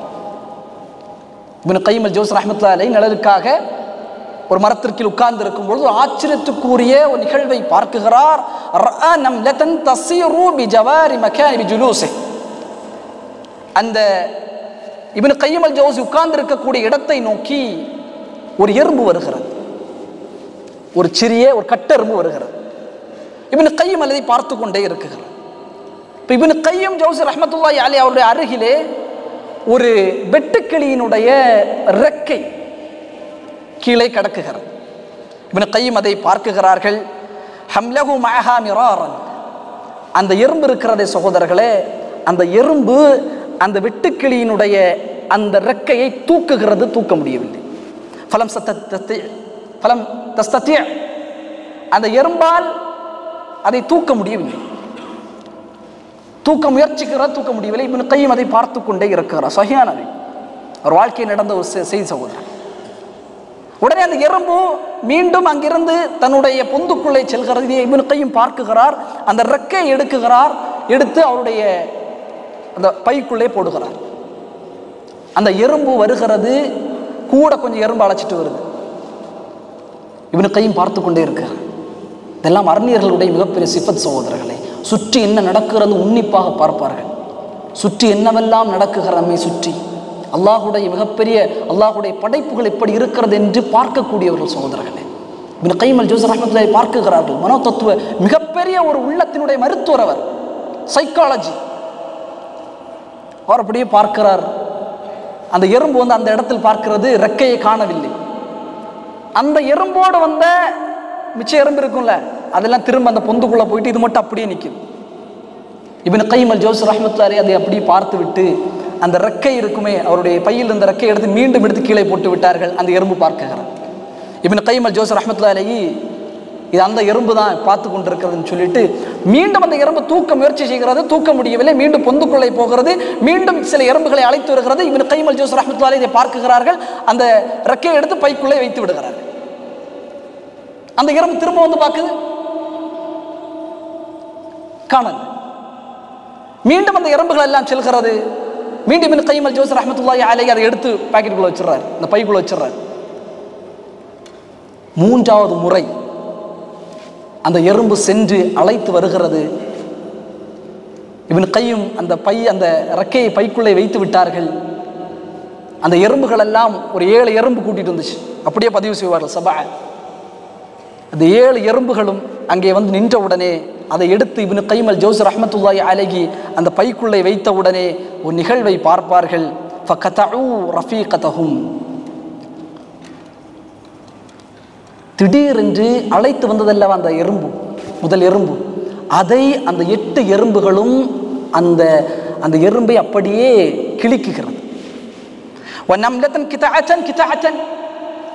இப்னு கய்யிம் அல் ஜௌஸி ரஹ்மத்துல்லாஹி அலைஹி நிழலுக்காக ஒரு மரத்திற்கு உட்கார்ந்து இருக்கும் பொழுது ஒரு ஆச்சரியத்துக்குரிய ஒரு நிகழ்வை பார்க்குகிறார். ரஆ நம்லதன் தஸீரு பிஜவாரி மகானி பிஜுலூஸிஹி, அந்த இப்னு கய்யிம் அல் ஜௌஸி உட்கார்ந்து இருக்கக்கூடிய இடத்தை நோக்கி ஒரு எறும்பு வருகிறது, ஒரு சிறிய ஒரு கட்டெறும்பு வருகிறது. இப்னு கய்யிம் அதை பார்த்து கொண்டே இருக்கிறார். இப்போ இப்னு கய்யிம் ஜௌஸி ரஹ்மத்துல்லாஹி அலைஹி அவருடைய அருகிலே ஒரு வெட்டுக்கிளியினுடைய ரெக்கை கீழே கிடக்குகிறது. இப்னு கய்யிம் அதை பார்க்குகிறார்கள். ஹம்லஹு மஅஹா மிராரன், அந்த எறும்பு இருக்கிறதே சகோதரர்களே, அந்த எறும்பு அந்த வெட்டுக்கிளியினுடைய அந்த ரெக்கையை தூக்குகிறது, தூக்க முடியவில்லை. ஃபலம் தஸ்ததி, அந்த எறும்பால் அதை தூக்க முடியவில்லை. தூக்க முயற்சிக்கிறார், தூக்க முடியவில்லை. இப்னு கய்யிம் அதை பார்த்து கொண்டே இருக்கிறார். சஹீஹானது ஒரு வாழ்க்கையில் நடந்த ஒரு செய்தி சகோதரர். உடனே அந்த எறும்பு மீண்டும் அங்கிருந்து தன்னுடைய பொந்துக்குள்ளே செல்கிறது. இப்னு கையும் பார்க்குகிறார், அந்த ரெக்கை எடுக்குகிறார், எடுத்து அவருடைய அந்த பைக்குள்ளே போடுகிறார். அந்த எறும்பு வருகிறது, கூட கொஞ்சம் எறும்பு அழைச்சிட்டு வருது. இப்னு கையும் பார்த்து கொண்டே இருக்கிறார். இதெல்லாம் அறிஞர்களுடைய மிகப்பெரிய சிஃபத் சகோதரர்களே. சுற்றி என்ன நடக்கிறது உன்னிப்பாக பார்ப்பார்கள். சுற்றி என்னவெல்லாம் நடக்குகிற நம்மை சுற்றி அல்லாஹுடைய மிகப்பெரிய அல்லாஹுடைய படைப்புகள் எப்படி இருக்கிறது என்று பார்க்கக்கூடியவர்கள் சகோதரர்களே. இப்னு கைம் அல் ஜௌஸி ரஹ்மத்துல்லாஹி பார்க்குகிறார்கள். மனோ தத்துவ மிகப்பெரிய ஒரு உள்ளத்தினுடைய மருத்துவர், அவர் சைக்காலஜி. அவர் அப்படியே பார்க்கிறார். அந்த எறும்பு வந்து அந்த இடத்தில் பார்க்கிறது, ரெக்கையை காணவில்லை. அந்த எறும்போடு வந்த மிச்ச எறும்பு இருக்கும்ல, அதெல்லாம் திரும்ப அந்த பொந்துக்குள்ள போயிட்டு இது மட்டும் அப்படியே நிற்கும். இப்னு கைம் அல் ஜௌஸி ரஹ்மத்துல்லாஹி அதை அப்படியே பார்த்து விட்டு அந்த ரெக்கை இருக்குமே, அவருடைய பையில் இருந்த ரெக்கை எடுத்து மீண்டும் எடுத்து கீழே போட்டு விட்டார்கள். அந்த எறும்பு பார்க்கிறார். இப்னு கைம் அல் ஜௌஸி ரஹ்மத்துல்லாஹி இது அந்த எறும்பு தான் பார்த்து கொண்டிருக்கிறதுன்னு சொல்லிட்டு மீண்டும் அந்த எறும்பு தூக்க முயற்சி செய்கிறது. தூக்க முடியவில்லை, மீண்டும் பொந்துக்குள்ளே போகிறது. மீண்டும் சில எறும்புகளை அழைத்து வருகிறது. இப்னு கைம் அல் ஜௌஸி ரஹ்மத்துல்லாஹி இதை பார்க்கிறார்கள். அந்த ரெக்கையை எடுத்து பைக்குள்ளே வைத்து விடுகிறார்கள். அந்த எறும்பு திரும்ப வந்து பார்க்குது, காணல. மீண்டும் அந்த எறும்புகள் எல்லாம் செல்கிறது. மீண்டும் இப்னு கைம் அல் ஜௌஸி ரஹ்மத்துல்லாஹி அலைஹி அதை எடுத்து பாக்கெட்டுக்குள்ள வச்சிடறாரு, அந்த பைக்குள்ள வச்சிடறாரு. மூன்றாவது முறை அந்த எறும்பு சென்று அழைத்து வருகிறது. இப்னு கையும் அந்த அந்த ரெக்கையை பைக்குள்ளே வைத்து விட்டார்கள். அந்த எறும்புகள் எல்லாம் ஒரு 7 எறும்பு கூட்டிட்டு வந்துச்சு. அப்படியே பதிவு செய்வார்கள் சபா. அந்த 7 எறும்புகளும் அங்கே வந்து நின்ற உடனே அதை எடுத்து இப்னு கைம் அல் ஜௌஸி ரஹ்மத்துல்லாஹி அலைஹி அந்த பைக்குள்ளே வைத்த உடனே ஒரு நிகழ்வை பார்ப்பார்கள். ஃபகதஉ ரஃபீகதஹும், திடீரென்று அழைத்து வந்ததல்லவா அந்த எறும்பு, முதல் எறும்பு, அதை அந்த 8 எறும்புகளும் அந்த அந்த எறும்பை அப்படியே கிழிக்குகிறது. வநம்லதன் கிதஅதன் கிதஅதன்,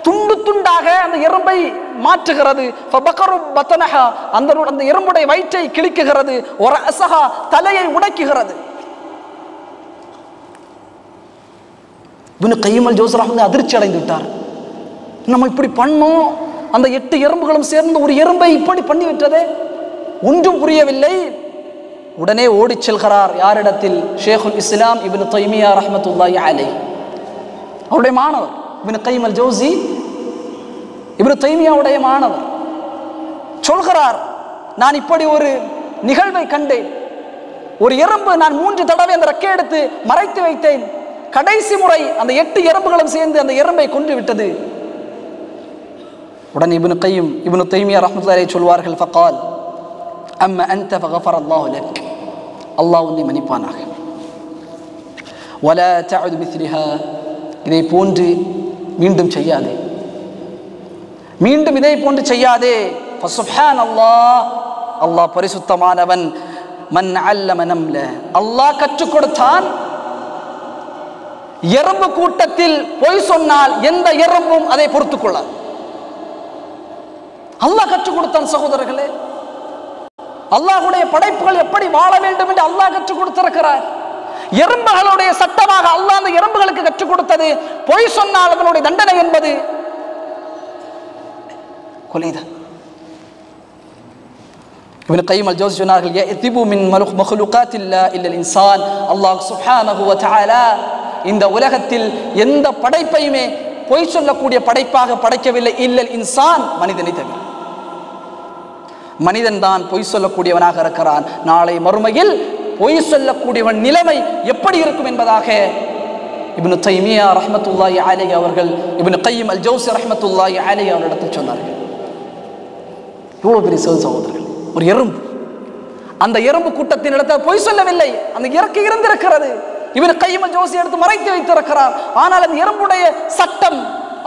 துண்டு துண்டாக அந்த எறும்பை மாற்றுகிறது. ஃபபகரு பத்னஹா, அந்த எறும்புடைய வயிற்றை கிழிக்குகிறது. வரஅஸஹா, தலையை உடைக்குகிறது. இப்னு கைம் அல் ஜௌஸி ரஹ்மத்துல்லாஹி அதிர்ச்சி அடைந்து விட்டார். நம்ம இப்படி பண்ணோம், அந்த 8 எறும்புகளும் சேர்ந்து ஒரு எறும்பை இப்படி பண்ணிவிட்டதே, ஒன்றும் புரியவில்லை. உடனே ஓடிச் செல்கிறார். யாரிடத்தில்? ஷேகுல் இஸ்லாம் இப்னு தைமியா ரஹ்மத்துல்லாஹி அலைஹி, அவருடைய மாணவர். இப்னு கைம் அல் ஜௌஸி இப்னு தைமியாவுடைய மாணவர். சொல்கிறார், நான் இப்படி ஒரு நிகழ்வை கண்டேன். ஒரு எறும்பு, நான் 3 தடவை அந்த ரெக்கை எடுத்து மறைத்து வைத்தேன். கடைசி முறை அந்த 8 எறும்புகளும் சேர்ந்து அந்த எறும்பை கொன்று விட்டது. உடனே இப்னு தைமியா ரஹ்மத்துல்லாஹி அலைஹி சொல்வார்கள், ஃபகால் அம்மா அன்த ஃபகஃபரல்லாஹு லக், அல்லாஹ் உன்னை மன்னிப்பானாக. வலா தஅது மிஸ்லிஹா, இதை போன்று மீண்டும் செய்யாதே, மீண்டும் இதை போன்று செய்யாதே. ஃபசுப்ஹானல்லாஹ், அல்லாஹ் பரிசுத்தமானவன். மன் அல்லம நம்ல, அல்லாஹ் கற்றுக் கொடுத்தான். எறும்பு கூட்டத்தில் பொய் சொன்னால் எந்த எறும்பும் அதை பொறுத்துக் கொள்ளாது. அல்லாஹ் கற்றுக் கொடுத்தான் சகோதரர்களே. அல்லாஹ்வுடைய படைப்புகள் எப்படி வாழ வேண்டும் என்று அல்லாஹ் கற்றுக் கொடுத்திருக்கிறார். எறும்புகளுடைய சட்டமாக அல்லாஹ் அந்த எறும்புகளுக்கு கற்றுக் கொடுத்தது, பொய் சொன்னால் அதனுடைய தண்டனை என்பது கொலைதான். இப்னு கைம் அல் ஜௌஸி சொன்னார்கள், யதிபு மின் மக்லுகாத்தில்லா இல்லல் இன்சான், அல்லாஹ் சுப்ஹானஹு வ தஆலா இந்த உலகத்தில் எந்த படைப்பையுமே பொய் சொல்லக்கூடிய படைப்பாக படைக்கவில்லை. இல்லல் இன்சான், மனிதனை தவிர. மனிதன் தான் பொய் சொல்லக்கூடியவனாக இருக்கிறான். நாளை மறுமையில் பொய் சொல்லக்கூடியவன் நிலைமை எப்படி இருக்கும் என்பதாக இப்னு தைமியா ரஹ்மத்துல்லாஹி அலைஹி அவர்கள் இப்னு கைம் அல் ஜௌஸி ரஹ்மத்துல்லாஹி அலைஹி அவரிடத்தில் சொன்னார்கள். இவ்வளவு பெரிய சகோதரர்கள், ஒரு எறும்பு, அந்த எறும்பு கூட்டத்தின் இடத்தில் பொய் சொல்லவில்லை. அந்த இறக்கை இருந்திருக்கிறது. இப்னு கைம் அல் ஜௌஸி எடுத்து மறைத்து வைத்திருக்கிறார். ஆனால் அந்த எறும்புடைய சட்டம்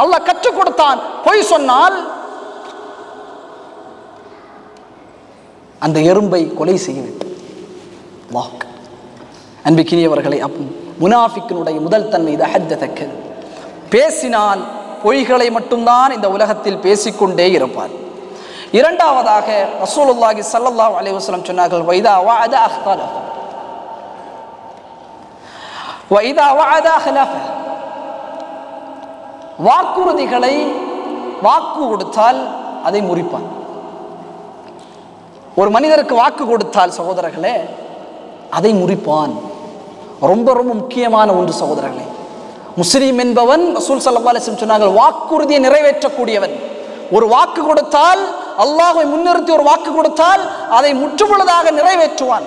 அல்லாஹ் கற்றுக் கொடுத்தான். பொய் சொன்னால் அந்த எறும்பை கொலை செய்ய வேண்டும். அன்பிக்கினியவர்களை, முனாஃபிக்கினுடைய முதல் தன்மை இது ஹத்ததக்கது, பேசினால் பொய்களை மட்டும்தான் இந்த உலகத்தில் பேசிக்கொண்டே இருப்பார். இரண்டாவதாக ரசூலுல்லாஹி ஸல்லல்லாஹு அலைஹி வஸல்லம் சொன்னார்கள், வைதா வஅத அஹ்தலஃப வைதா வஅத அஹ்லஃப, வாக்குறுதிகளை வாக்கு கொடுத்தால் அதை முறிப்பான். ஒரு மனிதருக்கு வாக்கு கொடுத்தால் சகோதரர்களே அதை முறிப்பான். ரொம்ப ரொம்ப முக்கியமான ஒன்று சகோதரர்களே. முஸ்லீம் என்பவன் ரசூல் ஸல்லல்லாஹு அலைஹி வஸல்லம் சொன்னார்கள், வாக்குறுதியை நிறைவேற்றக்கூடியவன். ஒரு வாக்கு கொடுத்தால், அல்லாஹ்வை முன்னிறுத்தி ஒரு வாக்கு கொடுத்தால் அதை முற்றுமுழுதாக நிறைவேற்றுவான்.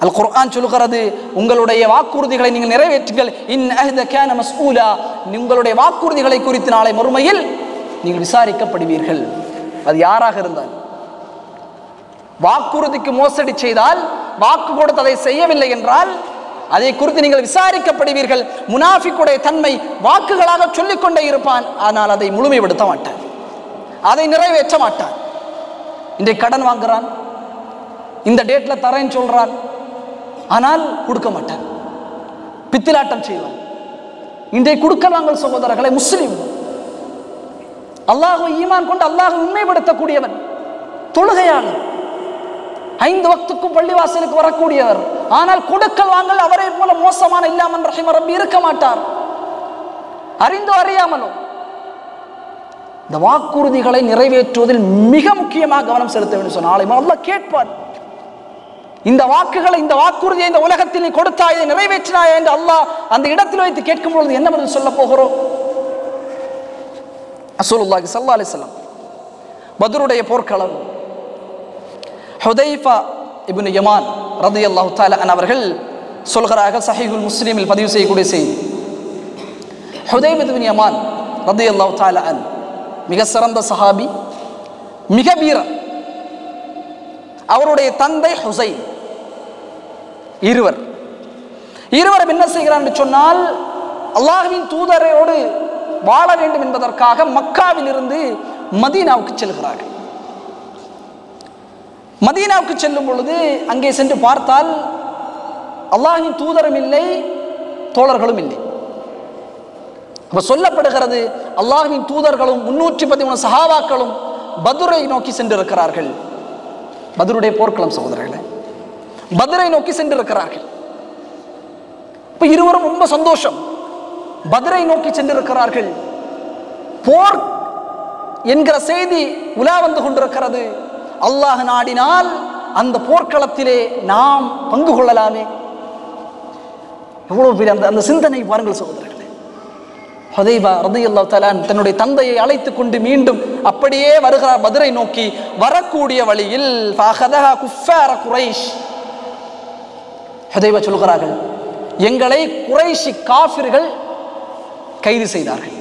அல் குர்ஆன் சொல்கிறது, உங்களுடைய வாக்குறுதிகளை நீங்கள் நிறைவேற்றுங்கள். இன் அஹ்த கான மஸ்ஊலா, உங்களுடைய வாக்குறுதிகளை குறித்து நாளை மறுமையில் நீங்கள் விசாரிக்கப்படுவீர்கள். அது யாராக இருந்தால், வாக்குறுதிக்கு மோசடி செய்தால், வாக்கு கொடுத்து அதை செய்யவில்லை என்றால் அதை குறித்து நீங்கள் விசாரிக்கப்படுவீர்கள். முனாஃபிக்குடைய தன்மை வாக்குகளாக சொல்லிக்கொண்டே இருப்பான், ஆனால் அதை முழுமைப்படுத்த மாட்டான், அதை நிறைவேற்ற மாட்டான். இன்றைக்கு கடன் வாங்குறான், இந்த டேட்ல தரேன்னு சொல்றான், ஆனால் கொடுக்க மாட்டான், பித்திலாட்டம் செய்வான். இன்றைக்கு கொடுக்க வாங்கல் சகோதரர்களை முஸ்லிம் அல்லாஹ்வை ஈமான் கொண்டு அல்லாஹ்வை உண்மைப்படுத்தக்கூடியவன், தொழுகையாளர், 5 வக்துக்கும் பள்ளிவாசலுக்கு வரக்கூடியவர், ஆனால் கொடுக்கல் வாங்கல் அவரை போல மோசமான இல்லாமன் ரஹிம ரப்பி இருக்க மாட்டார். அறிந்தோ அறியாமலோ இந்த வாக்குறுதிகளை நிறைவேற்றுவதில் மிக முக்கியமாக கவனம் செலுத்த வேண்டும். சொன்னால் அல்லாஹ் கேட்பார், இந்த வாக்குகளை, இந்த வாக்குறுதியை இந்த உலகத்தில் நீ கொடுத்தாய், நிறைவேற்றினாய் என்று அல்லாஹ் அந்த இடத்தில் வைத்து கேட்கும் பொழுது என்ன பதில் சொல்ல போகிறோம்? ரசூலுல்லாஹி ஸல்லல்லாஹு அலைஹி வஸல்லம் பத்ருடைய போர்க்களம், ஹுதைஃபா இப்னு யமான் ரலியல்லாஹு தஆலா அன்ஹு அவர்கள் சொல்கிறார்கள், சஹீஹுல் முஸ்லிமில் பதிவு செய்யக்கூடிய செய்தி. ஹுதைஃபா இப்னு யமான் ரலியல்லாஹு தஆலா அன்ஹு மிக சிறந்த சஹாபி, மிக வீரர். அவருடைய தந்தை ஹுசைன், இருவரும் என்ன செய்கிறார் என்று சொன்னால், அல்லாஹ்வின் தூதரோடு வாழ வேண்டும் என்பதற்காக மக்காவில் இருந்து மதீனாவுக்கு செல்கிறார்கள். மதீனாவுக்கு செல்லும் பொழுது அங்கே சென்று பார்த்தால் அல்லாஹ்வின் தூதரும் இல்லை, தோழர்களும் இல்லை. அப்ப சொல்லப்படுகிறது, அல்லாஹ்வின் தூதர்களும் 313 சஹாபாக்களும் பத்ரை நோக்கி சென்றிருக்கிறார்கள். பத்ருடைய போர்க்களம் சகோதரர்களே, பத்ரை நோக்கி சென்றிருக்கிறார்கள். இப்ப இருவரும் ரொம்ப சந்தோஷம், பத்ரை நோக்கி சென்றிருக்கிறார்கள். போர் என்கிற செய்தி உலா வந்து கொண்டிருக்கிறது. அல்லாஹ் நாடினால் அந்த போர்க்களத்திலே நாம் பங்கு கொள்ளலாமே. எவ்வளவு பெரிய அந்த சிந்தனை பாருங்கள் சகோதரர்களே. ஹுதைபா ரலியல்லாஹு தஆலா தன்னுடைய தந்தையை அழைத்துக் கொண்டு மீண்டும் அப்படியே வருகிறார் பத்ரை நோக்கி. வரக்கூடிய வழியில் ஃபஅஹதஹா குஃபார குரைஷ், ஹுதைபா சொல்கிறார்கள், எங்களை குறைஷி காஃபிர்கள் கைது செய்தார்கள்,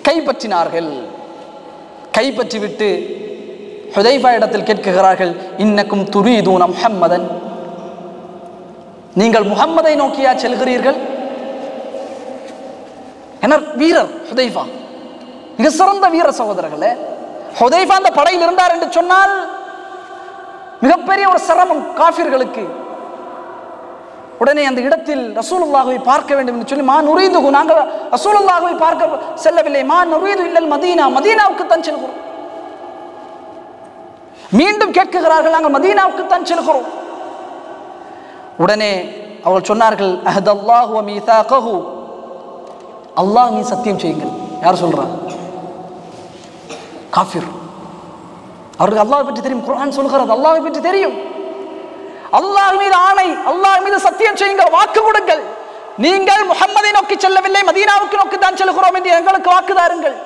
கைப்பற்றினார்கள். கைப்பற்றிவிட்டு ஹுதைஃபா இடத்தில் கேட்கிறார்கள், இன்னக்கும் துரீதூன முஹம்மதன், நீங்கள் முஹம்மதை நோக்கியா செல்கிறீர்கள்? என வீரர் ஹுதைஃபா, மிக சிறந்த வீர சகோதரர்களே. ஹுதைஃபா அந்த படையில் இருந்தார் என்று சொன்னால் மிகப்பெரிய ஒரு சிரமம் காஃபிர்களுக்கு. உடனே அந்த இடத்தில் ரசூலுல்லாஹ்வை பார்க்க வேண்டும் என்று சொல்லி, மா நுரீது, நாங்கள் ரசூலுல்லாஹ்வை பார்க்க செல்லவில்லை, மா நுரீது இல்லல் மதீனா, மதீனாவுக்கு தான் செல்கிறோம். மீண்டும் கேட்கிறார்கள், நாங்கள் மதீனாவுக்கு தான் செல்கிறோம். உடனே அவர்கள் சொன்னார்கள், அஹதல்லாஹு வ மீசாகஹு, அல்லாஹ் மீது சத்தியம் செய்யுங்கள். யார் சொல்றா? காஃபிர். அவருக்கு அல்லாஹ்வை பற்றி தெரியும், குர்ஆன் சொல்கிறது, அல்லாஹ்வை பற்றி தெரியும். அல்லாஹ் மீது ஆணை, அல்லாஹ் மீது சத்தியம் செய்யுங்கள், வாக்கு கொடுங்கள், நீங்கள் முஹம்மதை நோக்கி செல்லவில்லை, மதீனாவுக்கு நோக்கி தான் செல்கிறோம் என்று எங்களுக்கு வாக்கு தாருங்கள்.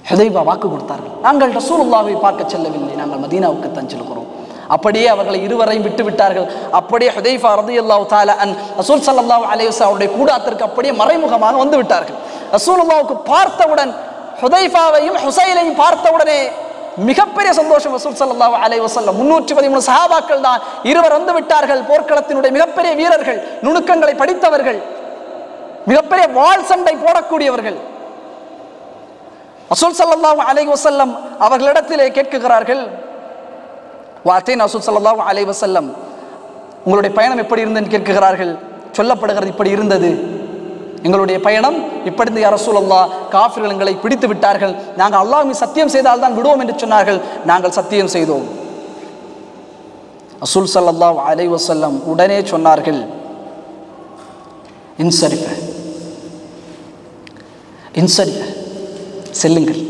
ஹுதைபா வாக்கு கொடுத்தார்கள், நாங்கள் ரசூலுல்லாஹ்வை பார்க்க செல்லவில்லை, நாங்கள் மதீனாவுக்கு தான் செல்கிறோம். அப்படியே அவர்களை இருவரையும் விட்டு விட்டார்கள். அப்படியே ஹுதைஃபா ரலியல்லாஹு தஆலா அன் ரசூல் ஸல்லல்லாஹு அலைஹி வஸல்லம் அவருடைய கூடாரத்திற்கு அப்படியே மறைமுகமாக வந்து விட்டார்கள். ரசூலுல்லாஹ்வுக்கு பார்த்தவுடன், ஹுதைஃபாவையும் ஹுசைனையும் பார்த்தவுடனே மிகப்பெரிய சந்தோஷம் ரசூல் ஸல்லல்லாஹு அலைஹி வஸல்லம். 313 சஹாபாக்கள் தான், இருவர் வந்து விட்டார்கள். போர்க்களத்தினுடைய மிகப்பெரிய வீரர்கள், நுணுக்கங்களை படித்தவர்கள், மிகப்பெரிய வாள் சண்டை போடக்கூடியவர்கள். ரசூல் ஸல்லல்லாஹு அலைஹி வஸல்லம் அவர்களிடத்திலே கேட்கிறார்கள், வாத்தேன் ரசூல் ஸல்லல்லாஹு அலைஹி வஸல்லம், உங்களுடைய பயணம் எப்படி இருந்ததுன்னு கேட்கிறார்கள். சொல்லப்படுகிறது, இப்படி இருந்தது, எங்களுடைய பயணம் இப்படி இருந்து, யா ரசூலல்லாஹ், காஃபிர்கள் எங்களை பிடித்து விட்டார்கள், நாங்கள் அல்லாஹ் மீது சத்தியம் செய்தால் தான் விடுவோம் என்று சொன்னார்கள். நாங்கள் சத்தியம் செய்தோம். ரசூல் ஸல்லல்லாஹு அலைஹி வஸல்லம் உடனே சொன்னார்கள், இன்சரிஃப இன்சரிஃப, செல்லுங்கள்.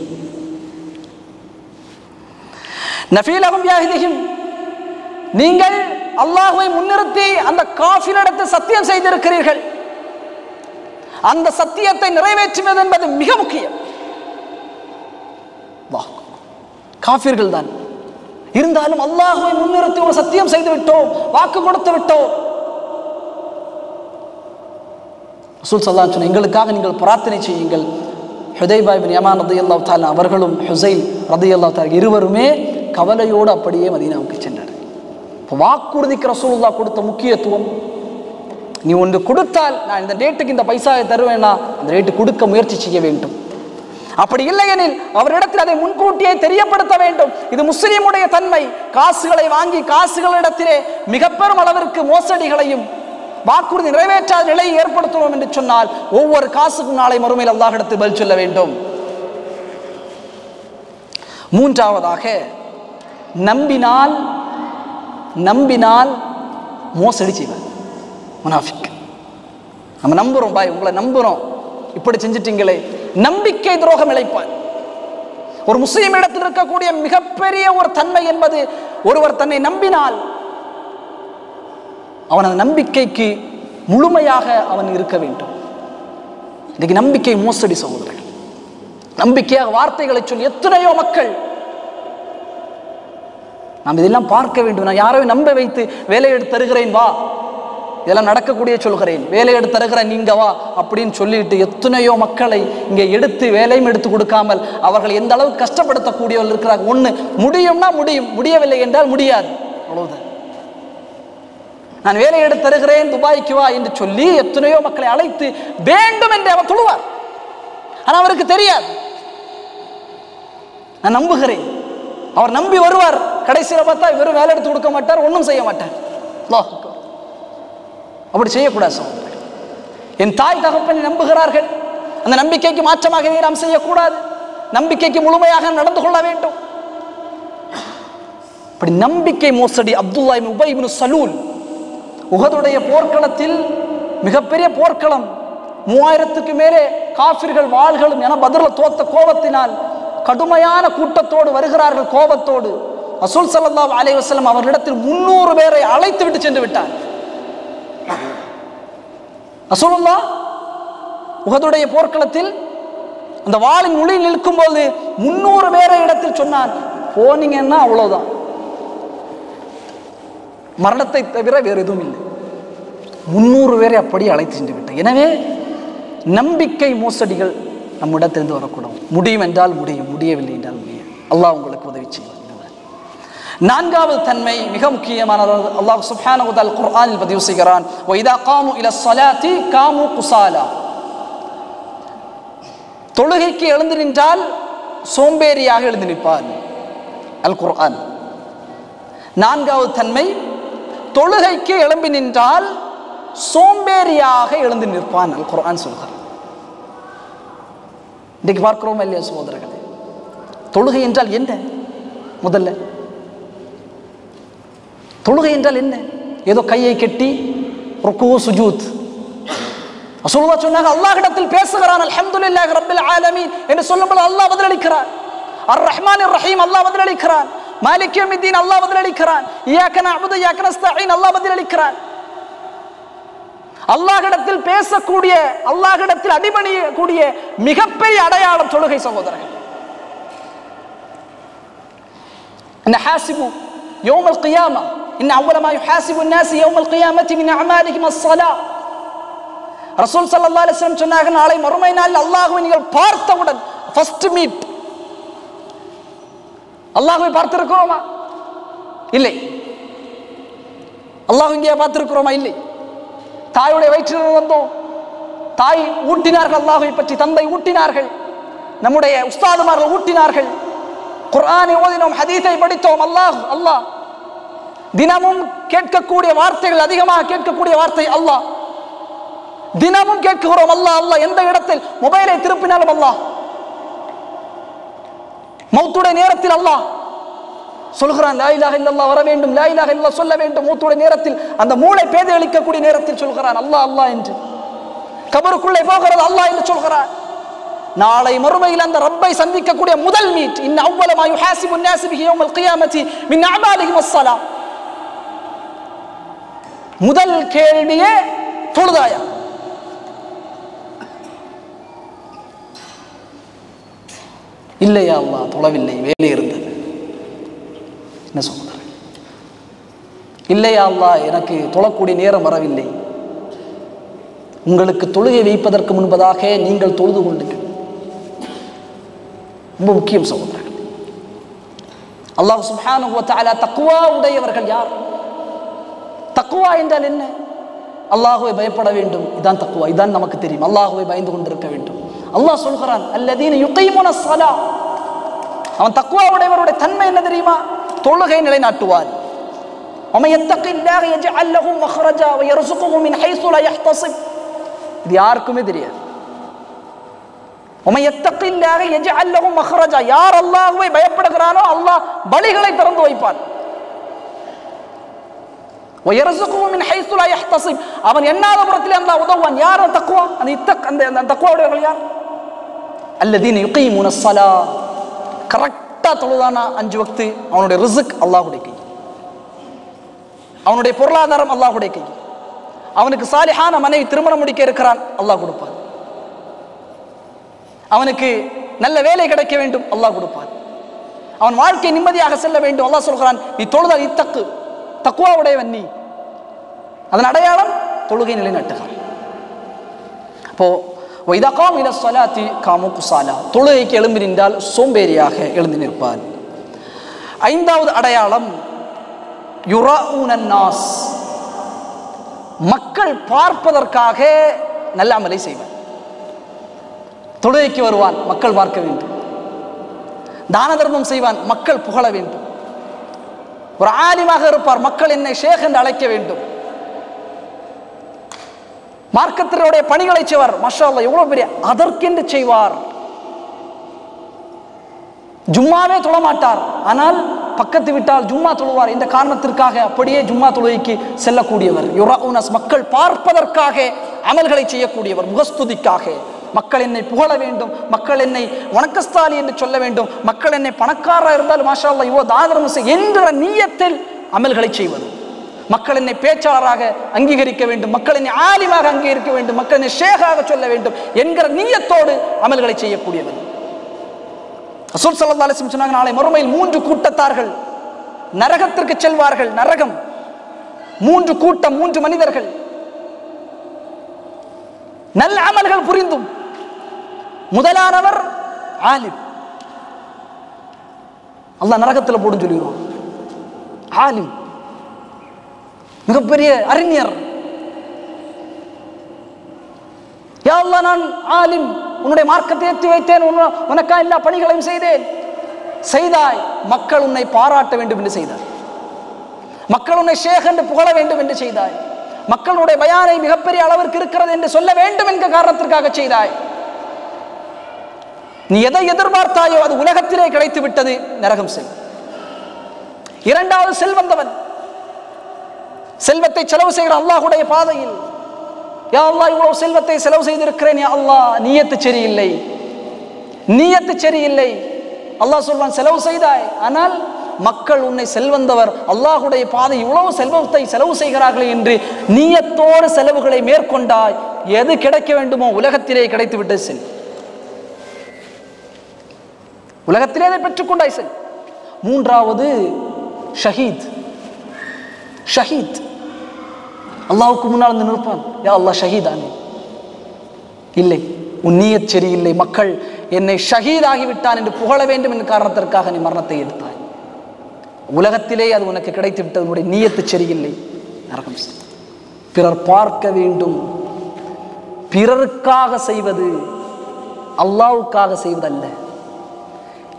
நஃபீலஹும் யஹ்திஹிம், நீங்கள் அல்லாஹ்வை முன்னிறுத்தி அந்த காஃபிரிடத்தை சத்தியம் செய்திருக்கிறீர்கள். அந்த சத்தியத்தை நிறைவேற்றுவது என்பது மிக முக்கியம். காஃபிர்கள் தான் இருந்தாலும் அல்லாஹ்வை முன்னிறுத்தி ஒரு சத்தியம் செய்து விட்டோம், வாக்கு கொடுத்து விட்டோம். ரசூல் ஸல்லல்லாஹு அலைஹி வஸல்லம் எங்களுக்காக நீங்கள் பிரார்த்தனை செய்யுங்கள். ஹுதைபா இப்னு யமான் ரலியல்லாஹு தஆலா அவர்களும் ஹுஸைல் ரலியல்லாஹு தஆலா இருவருமே கவலையோடு அப்படியே மதீனாவுக்கு சென்றார்கள். வாக்குறுதிக்கு ரசூலுல்லாஹ் கொடுத்த முக்கியத்துவம், நீ ஒன்று கொடுத்தால் நான் இந்த டேட்டுக்கு இந்த பைசாவை தருவேன்னா அந்த ரேட்டு கொடுக்க முயற்சி செய்ய வேண்டும். அப்படி இல்லையெனில் அவரிடத்தில் அதை முன்கூட்டியே தெரியப்படுத்த வேண்டும். இது முஸ்லிமுடைய தன்மை. காசுகளை வாங்கி காசுகளிடத்திலே மிக பெரும் அளவிற்கு மோசடிகளையும் வாக்குறுதி நிறைவேற்றாத நிலையை ஏற்படுத்துவோம் என்று சொன்னால் ஒவ்வொரு காசுக்கும் நாளை மறுமையில் அல்லாஹ்விடத்தில் பதில் சொல்ல வேண்டும். மூன்றாவதாக, நம்பினால் மோசடி செய்வார் முனாஃபிக். நம்ம நம்புறோம் பாய், உங்களை நம்புறோம், இப்படி செஞ்சிட்டீங்களே, நம்பிக்கை துரோகம் இழைப்பார். ஒரு முஸ்லிம் இடத்தில் இருக்கக்கூடிய மிகப்பெரிய ஒரு தன்மை என்பது, ஒருவர் தன்னை நம்பினால் அவன் அந்த நம்பிக்கைக்கு முழுமையாக அவன் இருக்க வேண்டும். இன்னைக்கு நம்பிக்கை மோசடி சகோதரர்கள். நம்பிக்கையாக வார்த்தைகளை சொல்லி எத்தனையோ மக்கள், நாம் இதெல்லாம் பார்க்க வேண்டும். நான் யாரையும் நம்ப வைத்து வேலை எடுத்து தருகிறேன் வா, இதெல்லாம் நடக்கக்கூடிய சொல்கிறேன், வேலை எடுத்து தருகிறேன் நீங்க வா அப்படின்னு சொல்லிட்டு எத்தனையோ மக்களை இங்கே எடுத்து வேலையும் எடுத்து கொடுக்காமல் அவர்கள் எந்த அளவுக்கு கஷ்டப்படுத்தக்கூடியவர்கள் இருக்கிறாங்க. ஒன்று முடியும்னா முடியும், முடியவில்லை என்றால் முடியாது, அவ்வளவுதான். நான் வேலை எடுத்து தருகிறேன் துபாய்க்கு வா என்று சொல்லி எத்தனையோ மக்களை அழைத்து வேண்டும் என்று அவர் சொல்லுவார். ஆனால் அவருக்கு தெரியாது நான் நம்புகிறேன். அவர் நம்பி வருவார், கடைசியில் பார்த்தா இவரும் வேலை எடுத்து கொடுக்க மாட்டார், ஒன்றும் செய்ய மாட்டார். அப்படி செய்யக்கூடாது சகோதரர்கள். என் தாய் தகப்பனை நம்புகிறார்கள், அந்த நம்பிக்கைக்கு மாற்றமாக நாம் செய்யக்கூடாது. நம்பிக்கைக்கு முழுமையாக நடந்து கொள்ள வேண்டும். அப்படி நம்பிக்கை மோசடி. அப்துல்லா இப்னு உபை இப்னு சலூல், உஹதுடைய போர்க்களத்தில், மிகப்பெரிய போர்க்களம், 3000க்கு மேலே காஃபிர்கள் வாள்களும் என பத்ர்ல தோத்த கோபத்தினால் கடுமையான கூட்டத்தோடு வருகிறார்கள். கோபத்தோடு ரசூல் ஸல்லல்லாஹு அலைஹி வஸல்லம் அவர்களிடத்தில் 300 பேரை அழைத்து விட்டு சென்று விட்டார். ரசூலுல்லாஹ் உஹதுடைய போர்க்களத்தில் அந்த வாளின் நுனியில் நிற்கும் போது 300 பேரை இடத்தில் சொன்னார், போனீங்கன்னா அவ்வளவுதான், மரணத்தை தவிர வேறு எதுவும் இல்லை. 300 பேரை அப்படியே அழைத்து சென்று விட்டார். எனவே நம்பிக்கை மோசடிகள் நம்மிடத்திலிருந்து வரக்கூடாது. முடியும் என்றால் முடியும், முடியவில்லை என்றால் முடியும். அல்லாஹ் உங்களுக்கு உதவி செய்வார். நான்காவது தன்மை மிக முக்கியமானது. அல்லாஹ் சுப்ஹானஹு வ தஆலா குர்ஆனில் பதிவு செய்கிறான், வ இதா காமு இலா ஸலாத்தி காமு குஸாலா, தொழுகைக்கு எழுந்து நின்றால் சோம்பேறியாக எழுந்து நிற்பார். அல் குர்ஆன். நான்காவது தன்மை, தொழுகைக்கு எழும்பி நின்றால் சோம்பேறியாக எழுந்து நிற்பான். அல் குர்ஆன் சொல்கிறார். இன்றைக்கு பார்க்கிறோம் இல்லையா சகோதரர்களே, தொழுகை என்றால் என்ன? முதல்ல தொழுகை என்றால் என்ன? ஏதோ கையை கட்டி ருக்கூ சுஜூத். ரசூலுல்லாஹ் சொன்னாங்க, அல்லாஹ்விடத்தில் பேசுகிறான் அல்ஹம்துலில்லாஹி ரப்பில் ஆலமீன் என்று சொல்லும்போது அல்லாஹ் பதிலளிக்கிறான். அர் ரஹ்மானிர் ரஹீம் அல்லாஹ் பதிலளிக்கிறான். மாலிக் யௌமித்தீன் அல்லாஹ் பதிலளிக்கிறான். இய்யாக நஅபுது இய்யாக நஸ்தஈன் அல்லாஹ் பதிலளிக்கிறான். அல்லாஹ்விடத்தில் பேசக்கூடிய, அல்லாஹ்விடத்தில் அடிபணியக்கூடிய மிகப்பெரிய அடையாளம் தொழுகை சகோதரர்கள். நஹாசிபு யௌமல் கியாமா இன்ன அவ்வல மா யுஹாசிபு الناس يوم القيامه من اعمالهم الصلاه. ரசூல் ஸல்லல்லாஹு அலைஹி வஸல்லம் சொன்னாங்க, நாளை மறுமை நாளில் அல்லாஹ்வை நீங்கள் பார்த்தவுடன் ஃபர்ஸ்ட் மீட், அல்லாஹ்வை பார்த்திருக்கிறோமா? இல்லை. அல்லாஹ் இங்கே பார்த்திருக்கிறோமா? இல்லை. தாயுடைய வயிற்றில் வந்தோம், தாய் ஊட்டினார்கள் அல்லாஹ்வை பற்றி, தந்தை ஊட்டினார்கள், நம்முடைய உஸ்தாதுமார்கள் ஊட்டினார்கள், குர்ஆனை ஓதினோம், ஹதீஸை படித்தோம். அல்லாஹ் அல்லாஹ் தினமும் கேட்கக்கூடிய வார்த்தைகள், அதிகமாக கேட்கக்கூடிய வார்த்தை அல்லாஹ். தினமும் கேட்கிறோம் அல்லாஹ் அல்லாஹ். எந்த இடத்தில் மொபைலை திருப்பினாலும் அல்லாஹ், மௌத்துடைய நேரத்தில் அல்லாஹ், சொல்கிறான் லா இலாஹ இல்லல்லாஹ் வர வேண்டும், லா இலாஹ இல்லல்லாஹ் சொல்ல வேண்டும். மூத்துடைய நேரத்தில், அந்த மூளை பேதளிக்கக்கூடிய நேரத்தில் சொல்கிறான் அல்லாஹ் அல்லாஹ் என்று. கபருக்குள்ளே போகிறது அல்லாஹ் என்று சொல்கிறான். நாளை மறுமையில் அந்த ரப்பை சந்திக்கக்கூடிய முதல் மீட், இன்ன அவ்வல மா யுஹாசிபு الناس به يوم القيامه من اعمالهم الصلاه. முதல் கேள்வியே தொழுதாயா? இல்லையா அல்லாஹ், தொழவில்லை, வேலை இருந்தது. என்ன சொல்றாரு? இல்லையா அல்லாஹ், எனக்கு தொழக்கூடிய நேரம் வரவில்லை. உங்களுக்கு தொழுகை வைப்பதற்கு முன்பதாக நீங்கள் தொழுது கொள்ளுங்கள். ரொம்ப முக்கியம் சகோதரர்கள். அல்லாஹ் சுப்ஹானஹு வ தஆலா தக்வா உடையவர்கள் யார்? தக்வா என்றால் என்ன? அல்லாஹ்வை பயப்பட வேண்டும். இதான் தக்வா. இதான் நமக்கு தெரியும். அல்லாஹ்வை பயந்து கொண்டிருக்க வேண்டும். அல்லாஹ் சொல்கிறான் அல்லதீன யுகீமுன ஸலா. அவன் தக்வா உடையவருடைய தன்மை என்ன தெரியுமா? தொழுகை நிலைநாட்டுவார். வமன் யத்தகில்லாஹ யஜ்அல் லஹு மக்ரஜா வ யர்ஸுகுஹு மின் ஹைஸு லா யஹ்தஸிப். இது யாருக்குமே தெரியாது. வமன் யத்தகில்லாஹ யஜ்அல் லஹு மக்ரஜா. யார் அல்லாஹ்வை பயப்படுகிறானோ அல்லாஹ் வழிகளை திறந்து வைப்பான். வ யர்ஸுகுஹு மின் ஹைஸு லா யஹ்தஸிப். அவன் எண்ணாத புறத்திலே அல்லாஹ் உதவுவான். யார் தக்வா? அந்த தக்வா உடையவர்கள் யார்? அல்லதீன யுகீமுன ஸலா. கரெக்டா தொழுதானா 5 வக்து, அவனுடைய ரிஸ்க் அல்லாஹ்வுடைய கை, அவனுடைய பொருளாதாரம் அல்லாஹ்வுடைய கை, அவனுக்கு சாலிஹான மனைவி திருமணம் முடிக்க இருக்கிறான் அல்லாஹ் கொடுப்பான், அவனுக்கு நல்ல வேலை கிடைக்க வேண்டும் அல்லாஹ் கொடுப்பான், அவன் வாழ்க்கை நிம்மதியாக செல்ல வேண்டும். அல்லாஹ் சொல்கிறான் நீ தொழுதால் இத்தக்கு, தக்வா உடையவன் நீ. அதன் அடையாளம் தொழுகை நிலைநாட்டுகிறான். அப்போ வைதா காம் இல ஸலாத்தி காமு குஸாலா. தொழுகைக்கு எழும்பி நின்றால் சோம்பேறியாக எழுந்து நிற்பான். 5வது அடையாளம் யுராஊனன் நாஸ். மக்கள் பார்ப்பதற்காக நல்ல அமலை செய்வான். தொழுகைக்கு வருவான், மக்கள் பார்க்க வேண்டும். தான தர்மம் செய்வான், மக்கள் புகழ வேண்டும். ஒரு ஆலிமாக இருப்பார், மக்கள் என்னை ஷேக் என்று அழைக்க வேண்டும். மார்க்கத்தினுடைய பணிகளை செய்வார், மாஷா அல்லாஹ் எவ்வளவு பெரிய, அதற்கென்று செய்வார். ஜும்மாவே தொழமாட்டார், ஆனால் பக்கத்து விட்டால் ஜும்மா தொழுவார். இந்த காரணத்திற்காக அப்படியே ஜும்மா தொழுகைக்கு செல்லக்கூடியவர். யுராஊனஸ், மக்கள் பார்ப்பதற்காக அமல்களை செய்யக்கூடியவர். முகஸ்துதிக்காக, மக்கள் என்னை புகழ வேண்டும், மக்கள் என்னை வணக்கஸ்தாலி என்று சொல்ல வேண்டும், மக்கள் என்னை பணக்காரா இருந்தால் மாஷா அல்லாஹ் இவ்வளவு தானம் செய் என்ற நியத்தில் அமல்களை செய்வது. மக்கள் என்னை பேச்சாளராக அங்கீகரிக்க வேண்டும், மக்கள் என்னை ஆலிமாக அங்கீகரிக்க வேண்டும், மக்கள் என்னை ஷேகாக சொல்ல வேண்டும் என்கிற நியத்தோடு அமல்களை செய்யக்கூடியவர். ரசூல் ஸல்லல்லாஹு அலைஹி வஸல்லம் சொன்னாங்க, நாளை மறுமையில் 3 கூட்டத்தார்கள் நரகத்திற்கு செல்வார்கள். நரகம் 3 கூட்டம், 3 மனிதர்கள் நல்ல அமல்கள் புரிந்தும். முதலானவர் ஆலிம், அல்லாஹ் நரகத்தில் போடும் சொல்லிடுவான். ஆலிம் மிகப்பெரிய அறிஞர். யா அல்லாஹ், நான் ஆலிம், உன்னுடைய மார்க்கத்தை ஏற்றி வைத்தேன், உனக்கா எல்லா பணிகளையும் செய்தேன். செய்தாய், மக்கள் உன்னை பாராட்ட வேண்டும் என்று செய்தாய், மக்கள் உன்னை ஷேக் என்று புகழ வேண்டும் என்று செய்தாய், மக்களுடைய பயானை மிகப்பெரிய அளவிற்கு இருக்கிறது என்று சொல்ல வேண்டும் என்கிற காரணத்திற்காக செய்தாய். நீ எதை எதிர்பார்த்தாயோ அது உலகத்திலே கிடைத்து விட்டது, நரகம் செல். 2வது செல்வந்தவன், செல்வத்தை செலவு செய்கிற அல்லாஹ்வுடைய பாதையில். யா அல்லாஹ், இவ்வளவு செல்வத்தை செலவு செய்திருக்கிறேன், யா அல்லாஹ், நியத்து சரியில்லை, நியத்து சரியில்லை. அல்லாஹ் சொல்வான், செலவு செய்தாய், ஆனால் மக்கள் உன்னை செல்வந்தவர், அல்லாஹ்வுடைய பாதை இவ்வளவு செல்வத்தை செலவு செய்கிறார்கள் என்று நியத்தோடு செலவுகளை மேற்கொண்டாய். எது கிடைக்க வேண்டுமோ உலகத்திலே கிடைத்து விட்டு செல், உலகத்திலே அதை பெற்றுக்கொண்டாய் செல். 3வது ஷஹீத். ஷஹீத் அல்லாஹ்வுக்கு முன்னால் வந்து நிற்பான், யா அல்லாஹ் ஷஹீதானே. இல்லை, உன் நியத் சரியில்லை, மக்கள் என்னை ஷஹீதாகிவிட்டான் என்று புகழ வேண்டும் என்ற காரணத்திற்காக நீ மரணத்தை எடுத்தாய். உலகத்திலே அது உனக்கு கிடைத்து விட்டது, உன்னுடைய நியத்து சரியில்லை, நரகம் செல். பிறர் பார்க்க வேண்டும், பிறருக்காக செய்வது, அல்லாஹ்வுக்காக செய்வதல்ல.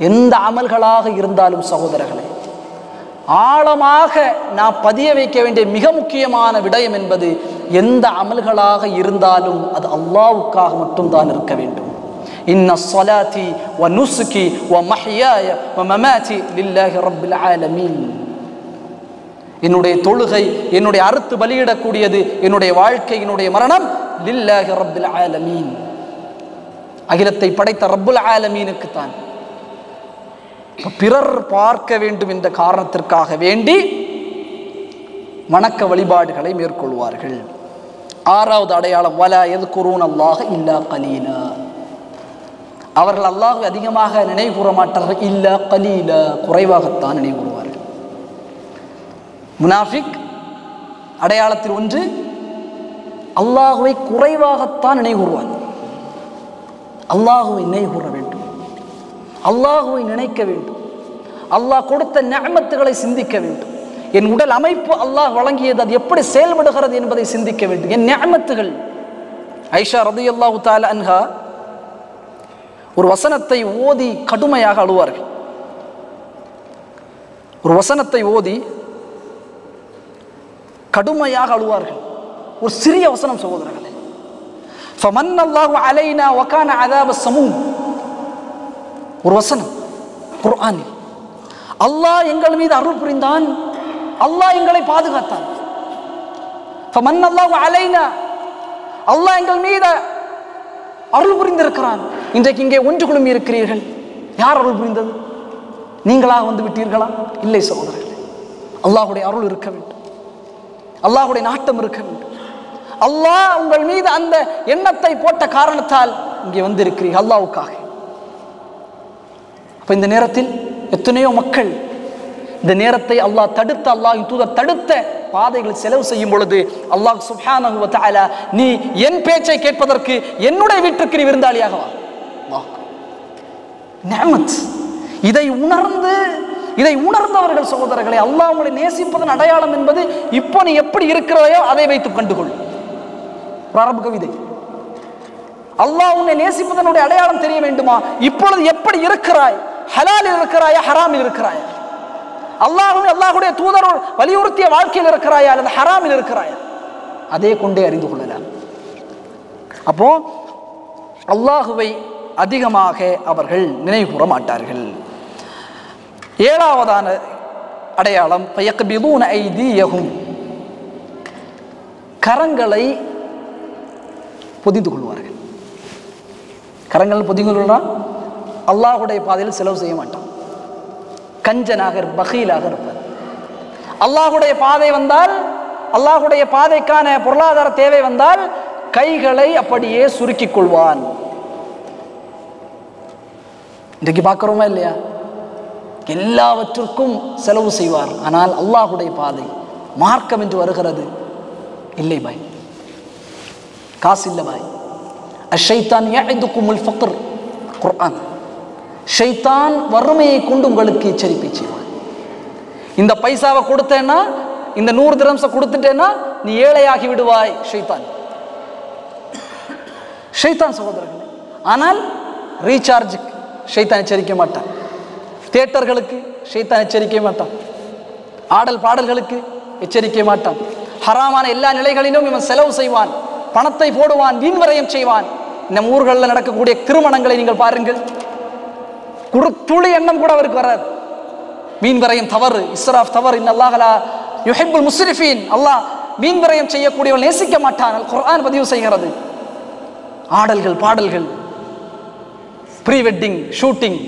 எந்த அமல்களாக இருந்தாலும் சகோதரர்களே, ஆழமாக நான் பதிய வைக்க வேண்டிய மிக முக்கியமான விடயம் என்பது, எந்த அமல்களாக இருந்தாலும் அது அல்லாஹ்வுக்காக மட்டும்தான் இருக்க வேண்டும். இன்ன ஸலாத்தி வ நுஸ்கி வ மஹ்யாய வ மமாத்தி லில்லாஹி ரப்பில் ஆலமீன். என்னுடைய தொழுகை, என்னுடைய அறுத்து பலியிடக்கூடியது, என்னுடைய வாழ்க்கை, என்னுடைய மரணம் லில்லாஹி ரப்பில் ஆலமீன், அகிலத்தை படைத்த ரப்புல் ஆலமீனுக்கு தான். பிறர் பார்க்க வேண்டும் என்ற காரணத்திற்காக வேண்டி வணக்க வழிபாடுகளை மேற்கொள்வார்கள். ஆறாவது அடையாளம் வலா யذ்குரூன அல்லாஹ இல்லா கலீலா. அவர்கள் அல்லாஹ்வை அதிகமாக நினைவு கூற மாட்டார்கள். இல்லா கலீலா, குறைவாகத்தான் நினைவு கூறுவார்கள். முனாஃபிக் அடையாளத்தில் ஒன்று, அல்லாஹ்வை குறைவாகத்தான் நினைவு கூறுவார். அல்லாஹ்வை நினைவு கூற வேண்டும், அல்லாஹ்வை நினைக்க வேண்டும், அல்லாஹ் கொடுத்த நிஅமத்துகளை சிந்திக்க வேண்டும். என் உடல் அமைப்பு அல்லாஹ் வழங்கியது, அது எப்படி செயல்படுகிறது என்பதை சிந்திக்க வேண்டும். என் நிஅமத்துகள். ஐஷா ரலியல்லாஹு தஆலா அன்ஹா ஒரு வசனத்தை ஓதி கடுமையாக அழுவார்கள். ஒரு வசனத்தை ஓதி கடுமையாக அழுவார்கள். ஒரு சிறிய வசனம் சகோதரர்களே, ஃபமன்னல்லாஹு அலைனா வகான அஸாப ஸமூம். ஒரு வசனம் குர்ஆனில், அல்லாஹ் எங்கள் மீது அருள் புரிந்தான், அல்லாஹ் எங்களை பாதுகாத்தான். ஃபமன்னல்லாஹு அலைனா, அல்லாஹ் எங்கள் மீது அருள் புரிந்திருக்கிறான். இன்றைக்கு இங்கே ஒன்று குழுமி இருக்கிறீர்கள். யார் அருள் புரிந்தது? நீங்களாக வந்து விட்டீர்களா? இல்லை சகோதரர்களே, அல்லாஹ்வுடைய அருள் இருக்க வேண்டும், அல்லாஹ்வுடைய நாட்டம் இருக்க வேண்டும். அல்லாஹ் உங்கள் மீது அந்த எண்ணத்தை போட்ட காரணத்தால் இங்கே வந்திருக்கிறீர்கள் அல்லாஹ்வுக்காக. அப்ப இந்த நேரத்தில் எத்தனையோ மக்கள் இந்த நேரத்தை அல்லாஹ் தடுத்த, அல்லாஹ்வின் தூதர் தடுத்த பாதைகள் செலவு செய்யும் பொழுது அல்லாஹ் சுப்ஹானஹு வ தஆலா, நீ என் பேச்சை கேட்பதற்கு என்னுடைய வீட்டுக்கு நீ விருந்தாளியாக வா. அல்லாஹ் நிஅமத். இதை உணர்ந்தவர்கள் சகோதரர்களே, அல்லாஹ் உங்களை நேசிப்பதன் அடையாளம் என்பது இப்போ நீ எப்படி இருக்கிறதையோ அதை வைத்து கண்டுகொள். அரபு கவிதை. அல்லாஹ் உன்னை நேசிப்பதனுடைய அடையாளம் தெரிய வேண்டுமா? இப்பொழுது எப்படி இருக்கிறாய்? ஹலாலில் இருக்கிறாயா, ஹராமில் இருக்கிறாயா? அல்லாஹ்வுடைய தூதர் வலியுறுத்திய வாழ்க்கையில் இருக்கிறாயா அல்லது ஹராமில் இருக்கிறாயா? அதே கொண்டே அறிந்து கொள்ளலாம். அப்போ அல்லாஹுவை அதிகமாக அவர்கள் நினைவு கூற மாட்டார்கள். ஏழாவதான அடையாளம் ஃபயக்பிதூன ஐதீயஹும், கரங்களை பொதிந்து கொள்வார்கள். கரங்கள் பொதிந்து கொள்வார். அல்லாஹ்வுடைய பாதையில் செலவு செய்ய மாட்டான். கஞ்சனாக பகீலாக இருப்பார். அல்லாஹ்வுடைய பாதை வந்தால், அல்லாஹ்வுடைய பாதைக்கான பொருளாதார தேவை வந்தால் கைகளை அப்படியே சுருக்கிக் கொள்வான். இன்றைக்கு பார்க்கிறோமா இல்லையா? எல்லாவற்றிற்கும் செலவு செய்வார். ஆனால் அல்லாஹ்வுடைய பாதை, மார்க்கம் என்று வருகிறது, இல்லை பாய், காசு இல்லை பாய். அஷைத்தான் யஇதுகுமுல் ஃபக்ர், குர்ஆன். ஷைத்தான் வறுமையை கொண்டு உங்களுக்கு எச்சரிக்கை செய்வான். இந்த பைசாவை கொடுத்தேன்னா, இந்த 100 திரம்ஸை கொடுத்துட்டேன்னா நீ ஏழையாகி விடுவாய். ஷைத்தான் சகோதரர்களே. ஆனால் ரீசார்ஜுக்கு ஷைத்தான் எச்சரிக்க மாட்டான். தியேட்டர்களுக்கு ஷைத்தான் எச்சரிக்க மாட்டான். ஆடல் பாடல்களுக்கு எச்சரிக்க மாட்டான். ஹராமான எல்லா நிலைகளிலும் இவன் செலவு செய்வான், பணத்தை போடுவான், வீண் விரயம் செய்வான். நம் ஊர்களில் நடக்கக்கூடிய திருமணங்களை நீங்கள் பாருங்கள், துளி எண்ணம் கூட அவருக்கு வராது. வீண் விரயம் தவறு, இஸ்ராஃப் தவறு. இன்னல்லாஹ லா யுஹிப்புல் முஸ்ரிஃபீன். அல்லாஹ் வீண் விரயம் செய்யக்கூடியவன் நேசிக்க மாட்டான். குர்ஆன் பதிவு செய்கிறது. ஆடல்கள், பாடல்கள், ப்ரீ வெட்டிங், ஷூட்டிங்,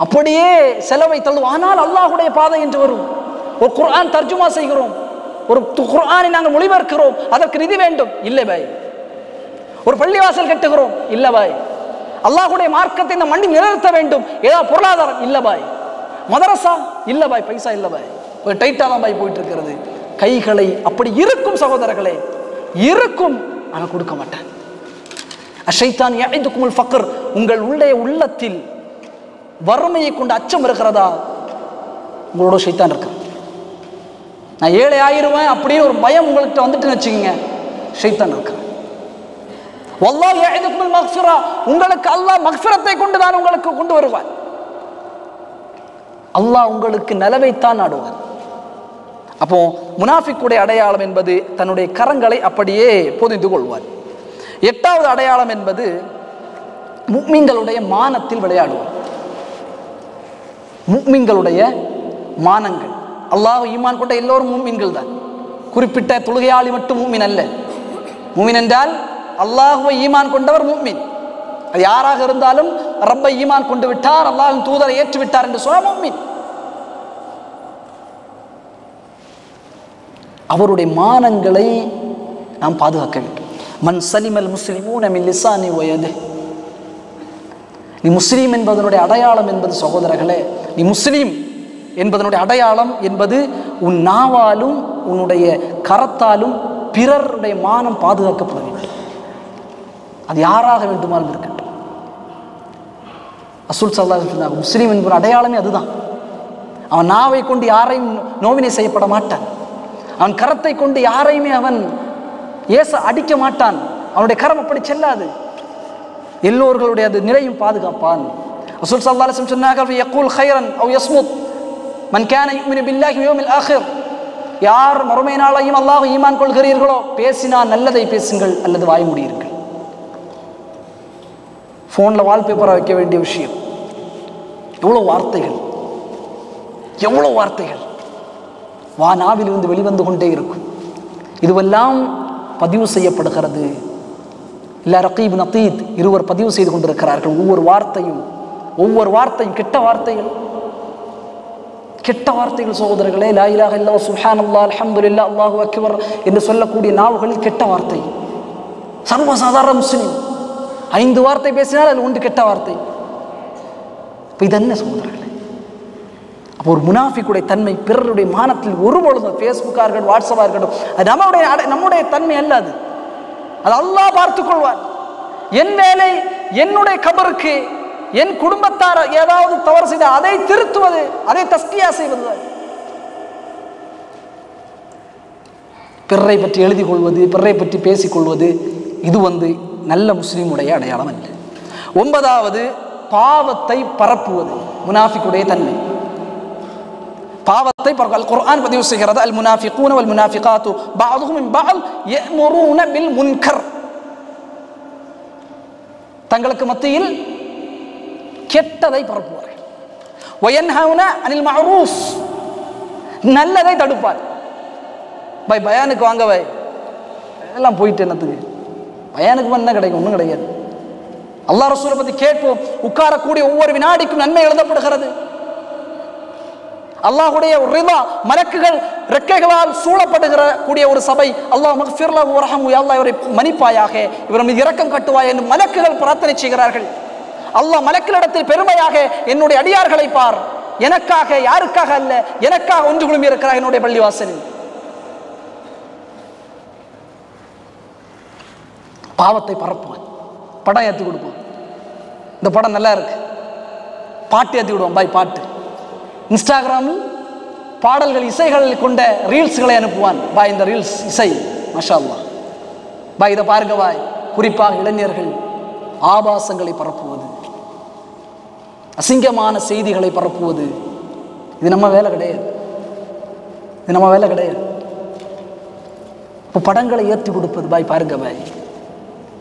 அப்படியே செலவை தள்ளும். ஆனால் அல்லாஹ்வுடைய பாதை என்று வரும். ஒரு குர்ஆன் தர்ஜுமா செய்கிறோம், ஒரு குர்ஆனை நாங்கள் மொழிபெயர்க்கிறோம், அதற்கு நிதி வேண்டும், இல்லை பாய். ஒரு பள்ளிவாசல் கட்டுகிறோம், இல்லை பாய். அல்லாஹ்வுடைய மார்க்கத்தை இந்த மண்ணி நிலைநிறுத்த வேண்டும், ஏதாவது பொருளாதாரம், இல்லை பாய். மதரசா, இல்லை பாய், பைசா இல்லை பாய். ஒரு டைட்டா தான் பாய் போயிட்டு இருக்கிறது. கைகளை அப்படி இருக்கும் சகோதரர்களே, இருக்கும், ஆனால் கொடுக்க மாட்டான். அஷைத்தான் யஇதுகுமுல் ஃபக்ர், உங்கள் உள்ளத்தில் வறுமையை கொண்டு அச்சம் இருக்கிறதா? உங்களோட ஷைத்தான் இருக்கு. நான் ஏழை ஆயிருவேன் அப்படின்னு ஒரு பயம் உங்கள்கிட்ட வந்துட்டுன்னு வச்சுக்கோங்க, ஷைத்தான் இருக்கு. வல்லாஹ் யஇதுகுமுல் மக்ஃபிரா, உங்களுக்கு அல்லாஹ் மக்ஃபிரத்தை கொண்டு தான் உங்களுக்கு கொண்டு வருவார். அல்லாஹ் உங்களுக்கு நலவைத்தான் நாடுவார். அப்போ முனாஃபிக்குடைய அடையாளம் என்பது தன்னுடைய கரங்களை அப்படியே பொதிந்து கொள்வார். எட்டாவது அடையாளம் என்பது முஃமின்களுடைய மானத்தில் விளையாடுவான். முஃமின்களுடைய மானங்கள். அல்லாஹ் ஈமான் கொண்ட எல்லோரும் முஃமின்கள் தான். குறிப்பிட்ட தொழுகையாளி மட்டும் முஃமின் அல்ல. முஃமின் என்றால் அல்லாஹ்வை ஈமான் கொண்டவர் முஃமின். அது யாராக இருந்தாலும் ரப்பை ஈமான் கொண்டு விட்டார், அல்லாஹ்வின் தூதரை ஏற்று விட்டார் என்று சொன்னால் முஃமின். அவருடைய மானங்களை நாம் பாதுகாக்க வேண்டும். மன் சலிமல் முஸ்லிமூன மின் லிசானி வ யதிஹி. நீ முஸ்லீம் என்பதனுடைய அடையாளம் என்பது சகோதரர்களே, நீ முஸ்லீம் என்பதனுடைய அடையாளம் என்பது உன் நாவாலும் உன்னுடைய கரத்தாலும் பிறருடைய மானம் பாதுகாக்கப்பட வேண்டும். அது யாராக வேண்டுமானாலும் இருக்கட்டும். ரசூல் ஸல்லல்லாஹு அலைஹி வஸல்லம் முஸ்லீம் என்பது அடையாளமே அதுதான். அவன் நாவை கொண்டு யாரையும் நோவினை செய்யப்பட மாட்டான். அவன் கரத்தை கொண்டு யாரையுமே அவன் அடிக்க மாட்டான். அவனுடைய கரம் அப்படி செல்லாது. எல்லோர்களுடைய அது நிலையும் பாதுகாப்பான். ரசூல் ஸல்லல்லாஹு அலைஹி வஸல்லம் சொன்னார்கள், யகூல் கைரன் அவ் யஸ்முத் மன் கான யுமினு பில்லாஹி வல் யௌமில் ஆகிர். யார் மறுமை நாளையும் அல்லாஹ் ஈமான் கொள்கிறீர்களோ பேசினால் நல்லதை பேசுங்கள் அல்லது வாய் மூடியிருங்கள். ஃபோனில் வால்பேப்பராக வைக்க வேண்டிய விஷயம். எவ்வளோ வார்த்தைகள், எவ்வளோ வார்த்தைகள் நாவிலிருந்து வெளிவந்து கொண்டே இருக்கும். இதுவெல்லாம் பதிவு செய்யப்படுகிறது. இல்ல ரகீப் நதீத் இருவர் பதிவு செய்து கொண்டிருக்கிறார்கள். ஒவ்வொரு வார்த்தையும் கெட்ட வார்த்தைகள், கெட்ட வார்த்தைகள் சகோதரர்களே. லா இலாஹ இல்லல்லாஹ் சுப்ஹானல்லாஹ் அல்ஹம்துலில்லாஹ் அல்லாஹு அக்பர் என்று சொல்லக்கூடிய நாவுகளில் கெட்ட வார்த்தை. சர்வசாதாரண முஸ்லிம் 5 வார்த்தை பேசினால் அது 1 கெட்ட வார்த்தை. இப்போ இது என்ன சகோதரர்களே? அப்போ ஒரு முனாஃபிக்குடைய தன்மை பிறருடைய மானத்தில் ஒருபொழுதும், ஃபேஸ்புக்காக இருக்கட்டும், வாட்ஸ்அப்பாக இருக்கட்டும், அது நம்முடைய தன்மை அல்ல. அது அல்லாஹ் பார்த்துக் கொள்வார். என் வேலை என்னுடைய கபருக்கு என் குடும்பத்தார் ஏதாவது தவறு செய்தால் அதை திருத்துவது, அதை தஸ்கியா செய்வது. பிறரை பற்றி எழுதி கொள்வது, பிறரை பற்றி பேசிக்கொள்வது, இது நல்ல முஸ்லீமுடைய அடையாளம் அல்ல. 9வது பாவத்தை பரப்புவது முனாஃபிக்குடைய தன்மை. பாவத்தை பரப்புவது. குர்ஆன் பதிவு செய்கிறது, அல் முனாஃபிகூன வல் முனாஃபிகாத்து பஅதுஹும் மின் பஅத் யஅமுரூன பில் முன்கர். தங்களுக்கு மத்தியில் கெட்டதை பரப்புவார்கள். வயன்ஹவுன அனில் மஅரூஃப், நல்லதை தடுப்பார். பயானுக்கு வாங்க எல்லாம் போயிட்டு என்னத்துக்கு பயானுக்கு என்ன கிடைக்கும்? ஒன்றும் கிடையாது. அல்லாஹ் ரசூலை பற்றி கேட்போம். உட்காரக்கூடிய ஒவ்வொரு வினாடிக்கும் நன்மை எழுதப்படுகிறது. அல்லாஹுடைய ரிதா, மலக்குகள் ரெக்கைகளால் சூழப்படுகிற கூடிய ஒரு சபை. அல்லாஹ் மக்ஃபிர் லஹு வர்ஹம்ஹு, யா அல்லாஹ் இவரை மன்னிப்பாயாக, இவர் மீது இரக்கம் காட்டுவாய் என்று மலக்குகள் பிரார்த்தனை செய்கிறார்கள். அல்லாஹ் மலக்குகளிடத்தில் பெருமையாக, என்னுடைய அடியார்களை பார், எனக்காக, யாருக்காக அல்ல, எனக்காக ஒன்று குழுமி இருக்கிறார் என்னுடைய பள்ளிவாசலில். பாவத்தை பரப்புவான். படம் ஏற்றி கொடுப்போம். இந்த படம் நல்லா இருக்கு, பாட்டு ஏற்றி விடுவோம். பாட்டு இன்ஸ்டாகிராமில் பாடல்கள், இசைகள் கொண்ட ரீல்ஸ்களை அனுப்புவான். இந்த ரீல்ஸ் இசை மாஷா அல்லாஹ், இதை பாருங்க. குறிப்பாக இளைஞர்கள் ஆபாசங்களை பரப்புவது, அசிங்கமான செய்திகளை பரப்புவது, இது நம்ம வேலை கிடையாது. இப்போ படங்களை ஏற்றி கொடுப்பது. பாருங்க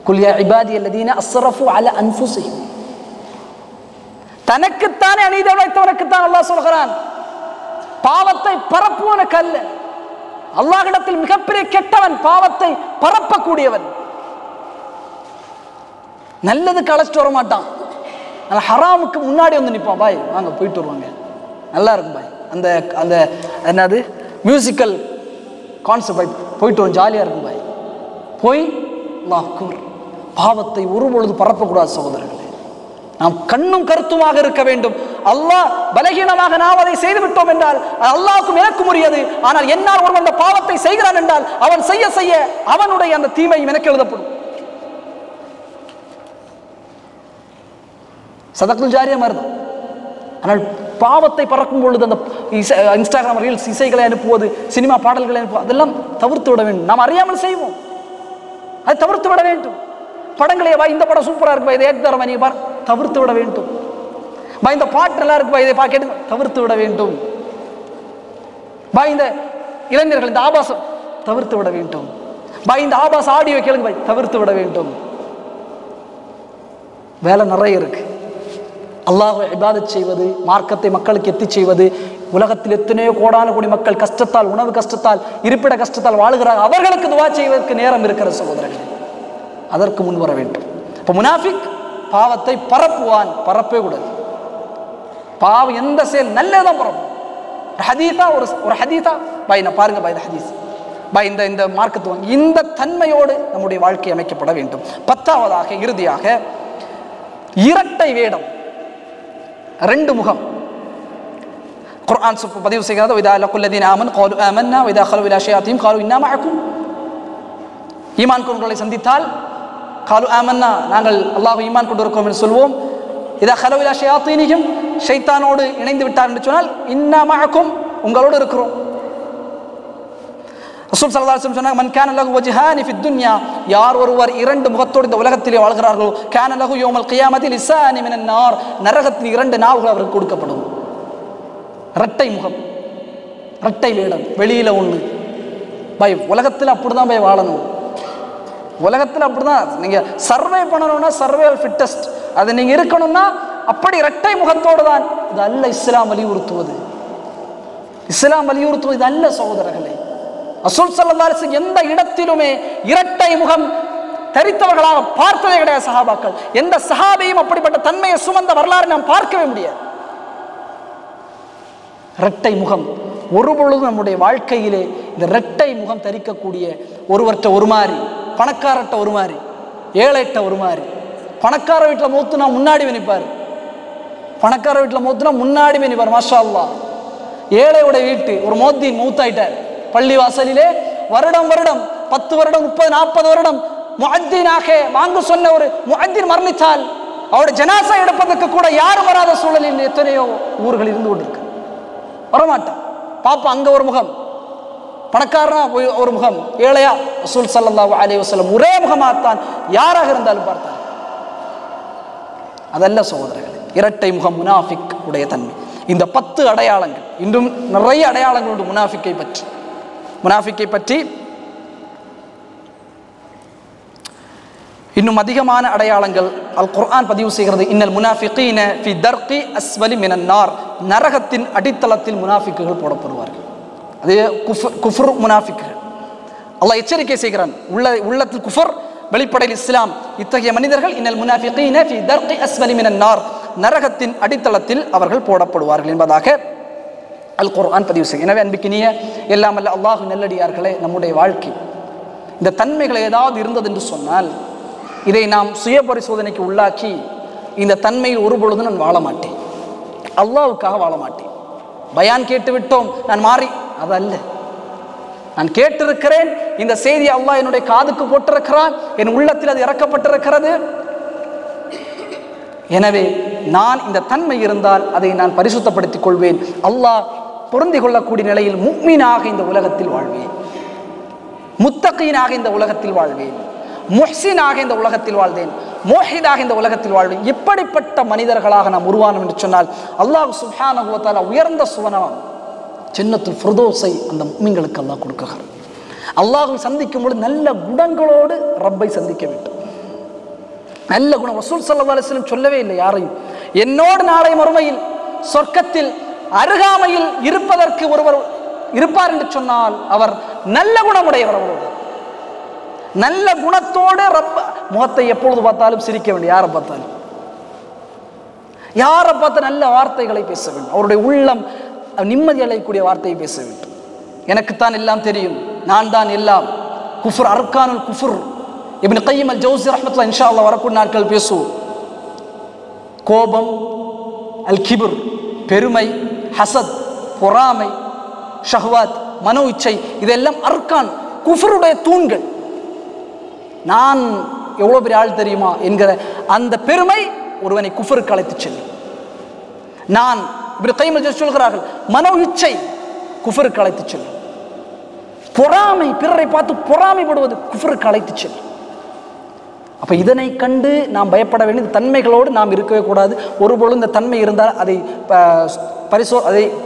குல் யா இபாதி அல்லதீன அஸ்ரஃபு அலா அன்ஃபுஸிஹிம். தனக்குத்தானே அநீதி இழைத்தவனுக்குத்தான் அல்லாஹ் சொல்கிறான். பாவத்தை பரப்புவனுக்கு அல்ல. அல்லாஹ்விடத்தில் மிகப்பெரிய கெட்டவன் பாவத்தை பரப்பக்கூடியவன். நல்லதுக்கு அழைச்சிட்டு வர மாட்டான், ஹராமுக்கு முன்னாடி வந்து நிற்பான். வாங்க போயிட்டு வருவாங்க, நல்லா இருக்கும் அந்த அந்த என்னது மியூசிக்கல் கான்செப்ட், போயிட்டு வரும், ஜாலியாக இருக்கும். போய் அல்லாஹ் அக்பர். பாவத்தை ஒருபொழுது பரப்பக்கூடாது சகோதரர்களே. நாம் கண்ணும் கருத்துமாக இருக்க வேண்டும். அல்லாஹ் பலகீனமாக நாம் அதை செய்து விட்டோம் என்றால் அல்லாஹ்வுக்கும் எனக்கும் உரியது. ஆனால் என்னால் ஒருவன் அந்த பாவத்தை செய்கிறான் என்றால் அவன் செய்ய செய்ய அவனுடைய அந்த தீமை எனக்கு எழுதப்படும். சதக்குல் ஜாரியா மாதிரி தான். ஆனால் பாவத்தை பறக்கும் பொழுது அந்த இன்ஸ்டாகிராம் ரீல்ஸ், இசைகளை அனுப்புவது, சினிமா பாடல்களை அனுப்புவது, அதெல்லாம் தவிர்த்து விட வேண்டும். நாம் அறியாமல் செய்வோம், அதை தவிர்த்து விட வேண்டும். படங்களே இந்த படம் சூப்பராக இருக்கு, இதை ஏற்றி தரமா நீ பார், தவிர்த்து விட வேண்டும். இந்த பாட்டு நல்லா இருக்கு, இதை கேட்டு தவிர்த்து விட வேண்டும். இந்த இளைஞர்கள் இந்த ஆபாசம் தவிர்த்து விட வேண்டும். இந்த ஆபாச ஆடியோ கேளுங்க, தவிர்த்து விட வேண்டும். வேலை நிறைய இருக்கு. அல்லாஹ்வை இபாதத் செய்வது, மார்க்கத்தை மக்களுக்கு எத்தி செய்வது. உலகத்தில் எத்தனையோ கோடான கோடி மக்கள் கஷ்டத்தால், உணவு கஷ்டத்தால், இருப்பிட கஷ்டத்தால் வாழுகிறார்கள். அவர்களுக்கு துவா செய்வதற்கு நேரம் இருக்கிற சகோதரர்களே, அதற்கு முன் வர வேண்டும். இப்போ முனாஃபிக் பாவத்தை பரப்புவான், பரப்பவே கூடாது. பாவம் எந்த செயல் நல்லதான் பரப்பும். ஹதீஸா ஒரு ஹதீஸா பாய், நான் பாருங்க பாய், ஹதீஸ் பாய், இந்த மார்க்கத்துவம், இந்த தன்மையோடு நம்முடைய வாழ்க்கை அமைக்கப்பட வேண்டும். 10ஆவதாக இறுதியாக இரட்டை வேடம், 2 முகம். குர்ஆன் பதிவு செய்கிறது, இதா லக்குல்லதீன ஆமனு காலு ஆமன்னா வ இதா கலு இலா ஷயாத்தீன் காலு இன்னா மஅக்கும். ஈமான் கொண்டவர்களை சந்தித்தால் காலு ஆமன்னா, நாங்கள் அல்லாஹ் ஈமான் கொண்டு இருக்கிறோம் என்று சொல்வோம். இதா கலு இலா ஷயாத்தீனிஹிம், ஷைத்தானோடு இணைந்து விட்டார் என்று சொன்னால் இன்னா மஅக்கும், உங்களோடு இருக்கிறோம். ரசூல் ஸல்லல்லாஹு அலைஹி வஸல்லம் சொன்னாங்க, மன் கான லஹு வஜ்ஹானி ஃபித் துன்யா, யார் ஒருவர் 2 முகத்தோடு இந்த உலகத்திலே வாழ்கிறார்களோ, கான லஹு யௌமல் கியாமத்தி லிசானி மினன் நார், நரகத்தின் 2 நாவுகள் அவருக்கு கொடுக்கப்படும். இரட்டை முகம், இரட்டை வேடம், வெளியில ஒண்ணு. பாய், உலகத்தில் அப்படிதான் போய் வாழணும். உலகத்தில் அப்படிதான் நீங்க சர்வே பண்ணணும்னா சர்வேல் ஃபிட்டஸ்ட் அது நீங்க இருக்கணும்னா அப்படி இரட்டை முகத்தோடு தான். இது அல்ல இஸ்லாம் வலியுறுத்துவது. இஸ்லாம் வலியுறுத்துவது இது அல்ல சகோதரர்களே. ரசூல் ஸல்லல்லாஹு அலைஹி வஸல்லம் எந்த இடத்திலுமே இரட்டை முகம் தரித்தவர்களாக பார்த்ததே கிடையாது சஹாபாக்கள். எந்த சஹாபியும் அப்படிப்பட்ட தன்மையை சுமந்த வரலாறு நாம் பார்க்கவே முடியாது. இரட்டை முகம் ஒருபொழுதும் நம்முடைய வாழ்க்கையிலே இந்த இரட்டை முகம் தரிக்கக்கூடிய, ஒருவர்கிட்ட ஒரு மாதிரி, பணக்காரட்ட ஒரு மாதிரி, ஏழைட்ட ஒரு மாதிரி. பணக்கார வீட்டில் மூத்துனா முன்னாடி நிற்பார், பணக்கார வீட்டில் மூத்துனா முன்னாடி நிற்பார், மாஷா அல்லாஹ். ஏழையோட வீட்டு ஒரு மோத்தின் மூத்தாயிட்டார், பள்ளி வாசலிலே வருடம் 10 வருடம் 30 40 வருடம் முஅத்தினாக வாங்க சொன்ன ஒரு முஅத்தின் மரணித்தால் அவருடைய ஜனாசா எடுப்பதற்கு கூட யாரும் வராத சூழலில் எத்தனையோ ஊர்கள் இருந்து கொண்டிருக்கு. வரமாட்டான். பாப்பா அங்க ஒரு முகம், பணக்காரனா ஒரு முகம், ஏழையா ரசூல் ஸல்லல்லாஹு அலைஹி வஸல்லம் ஒரே முகமாத்தான் யாராக இருந்தாலும் பார்த்தார். அதல்ல சகோதரர்களே இரட்டை முகம் முனாஃபிக் உடைய தன்மை. இந்த 10 அடையாளங்கள், இன்னும் நிறைய அடையாளங்கள் உண்டு முனாஃபிக்கை பற்றி. முனாஃபிக்கை பற்றி இன்னும் அதிகமான அடையாளங்கள் அல் குர்ஆன் பதிவு செய்கிறது. இன்னல் முனாஃபிகீன ஃபி தர்கி அஸ்வலி மினன் நார், நரகத்தின் அடித்தளத்தில் முனாஃபிக்குகள் போடப்படுவார்கள். அது குஃப்ர் முனாஃபிக்குகள். அல்லாஹ் எச்சரிக்கை செய்கிறான். உள்ளத்தில் குஃபர், வெளிப்படையில் இஸ்லாம். இத்தகைய மனிதர்கள் இன்னல் முனாஃபிகீன ஃபி தர்கி அஸ்வலி மினன் நார், நரகத்தின் அடித்தளத்தில் அவர்கள் போடப்படுவார்கள் என்பதாக அல் குர்ஆன் பதிவு செய்யும். எனவே அன்பிக்கினிய எல்லாம் அல்ல அல்லாஹ் நல்லடியார்களே, நம்முடைய வாழ்க்கை இந்த தன்மைகள் ஏதாவது இருந்தது என்று சொன்னால் இதை நாம் சுய பரிசோதனைக்கு உள்ளாக்கி, இந்த தன்மையில் ஒரு பொழுதும் நான் வாழ மாட்டேன், அல்லாஹ்வுக்காக வாழ மாட்டேன். பயான் கேட்டு விட்டோம் நான் மாறி, அதல்ல. நான் கேட்டிருக்கிறேன், இந்த செய்தி அல்லாஹ் என்னுடைய காதுக்கு போட்டிருக்கிறான், என் உள்ளத்தில் அது இறக்கப்பட்டிருக்கிறது. எனவே நான் இந்த தன்மை இருந்தால் அதை நான் பரிசுத்தப்படுத்திக் கொள்வேன். அல்லாஹ் பொருந்தி கொள்ளக்கூடிய நிலையில் முஃமினாக இந்த உலகத்தில் வாழ்வேன், முத்தகீனாக இந்த உலகத்தில் வாழ்வேன், முஹ்சினாக இந்த உலகத்தில் வாழ்வேன், மோஹிதாக இந்த உலகத்தில் வாழ்வேன். இப்படிப்பட்ட மனிதர்களாக நாம் உருவானோம் என்று சொன்னால் அல்லாஹ் சுப்ஹானஹு வ தஆலா உயர்ந்த சுவனம் ஜன்னத்துல் ஃபிர்தௌஸை அந்த முஃமின்களுக்கு அல்லாஹ் கொடுக்கிறார். அல்லாஹ்வை சந்திக்கும் பொழுது நல்ல குணங்களோடு ரப்பை சந்திக்க வேண்டும். நல்ல குணம். ரசூல் ஸல்லல்லாஹு அலைஹி வஸல்லம் சொல்லவே இல்லை யாரையும், என்னோடு நாளை மறுமையில் சொர்க்கத்தில் அருகாமையில் இருப்பதற்கு ஒருவர் இருப்பார் என்று சொன்னால் அவர் நல்ல குணமுடையவர். அவரோடு நல்ல குணத்தோடு ரப்ப முகத்தை எப்பொழுது பார்த்தாலும் சிரிக்க வேண்டும். யாரை பார்த்தாலும், யாரை பார்த்து நல்ல வார்த்தைகளை பேச வேண்டும். அவருடைய உள்ளம் நிம்மதி அடையக்கூடிய வார்த்தையை பேச வேண்டும். எனக்குத்தான் எல்லாம் தெரியும், நான் தான் எல்லாம். குஃப்ர், அர்கானுல் குஃப்ர். இப்னு கய்யிம் அல் ஜௌஸி ரஹ்மத்துல்லாஹி இன்ஷா அல்லாஹ் வரக்கூடிய நாட்கள் பேசுவோம். கோபம், அல் கிப்ர், பெருமை, ஹசத், பொறாமை, ஷஹ்வாத், மனோ இச்சை, இதெல்லாம் அர்கான், குஃப்ருடைய தூண்கள். நான் எவ்வளவு பெரிய ஆள் தெரியுமா என்கிற அந்த பெருமை ஒருவனை குஃப்ருக்கு அழைத்து செல்லும். நான் இப்னு கய்யிம் அல் ஜௌஸி சொல்கிறார்கள், மனோ இச்சை குஃப்ருக்கு அழைத்து செல்லும். பொறாமை, பிறரை பார்த்து பொறாமைப்படுவது குஃப்ருக்கு அழைத்து செல்லும். அப்போ இதனை கண்டு நாம் பயப்பட வேண்டிய தன்மைகளோடு நாம் இருக்கவே கூடாது. ஒருபொழுது இந்த தன்மை இருந்தால் அதை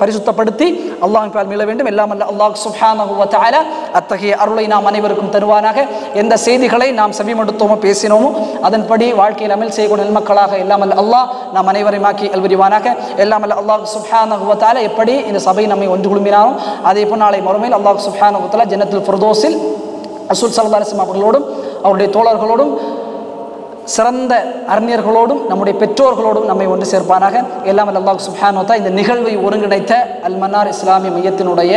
பரிசுத்தப்படுத்தி அல்லாஹ்வின் பால் மீள வேண்டும். எல்லாம் அல்ல அல்லாஹ் சுப்ஹானஹு வ தஆலா அத்தகைய அருளை நாம் அனைவருக்கும் தருவானாக. எந்த செய்திகளை நாம் செவிமடுத்தோமோ பேசினோமோ அதன்படி வாழ்க்கையில் அமல் செய்யக்கூடிய நன்மக்களாக எல்லாமல் அல்லாஹ் நாம் அனைவரையும் ஆக்கி அல்வரிவானாக. எல்லாமல் அல்லாஹ் சுப்ஹானஹு வ தஆலா எப்படி இந்த சபை நம்மை ஒன்று குழுமினாரோ அதே போல் நாளை மறுமையில் அல்லாஹ் சுப்ஹானஹு வ தஆலா ஜன்னத்துல் ஃபிர்தௌஸில் ரசூல் ஸல்லல்லாஹு அலைஹி வஸல்லம் அவர்களோடும் அவருடைய தோழர்களோடும் சிறந்த அறிஞர்களோடும் நம்முடைய பெற்றோர்களோடும் நம்மை ஒன்று சேர்ப்பானாக. எல்லாம் அல்லாஹ் சுப்ஹானஹு வ தஆலா இந்த நிகழ்வை ஒருங்கிணைத்த அல் மன்னார் இஸ்லாமிய மையத்தினுடைய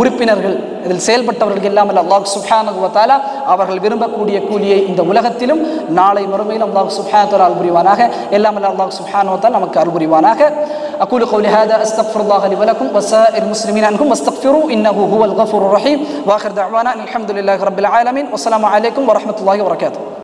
உறுப்பினர்கள் இதில் செயல்பட்டவர்கள் எல்லாம் அல்லாஹ் சுப்ஹானஹு வ தஆலா அவர்கள் விரும்பக்கூடிய கூலியை இந்த உலகத்திலும் நாளை மறுமையிலும் அல்லாஹ் சுப்ஹானஹு வ தஆலா அருள் புரிவானாக. எல்லாம் அல்லாஹ் சுப்ஹானஹு வ தஆலா நமக்கு அருள் புரிவானாக. أقول قولي هذا أستغفر الله لي ولكم وسائر المسلمين عنكم واستغفروا إنه هو الغفور الرحيم وآخر دعوانا الحمد لله رب العالمين والسلام عليكم ورحمة الله وبركاته.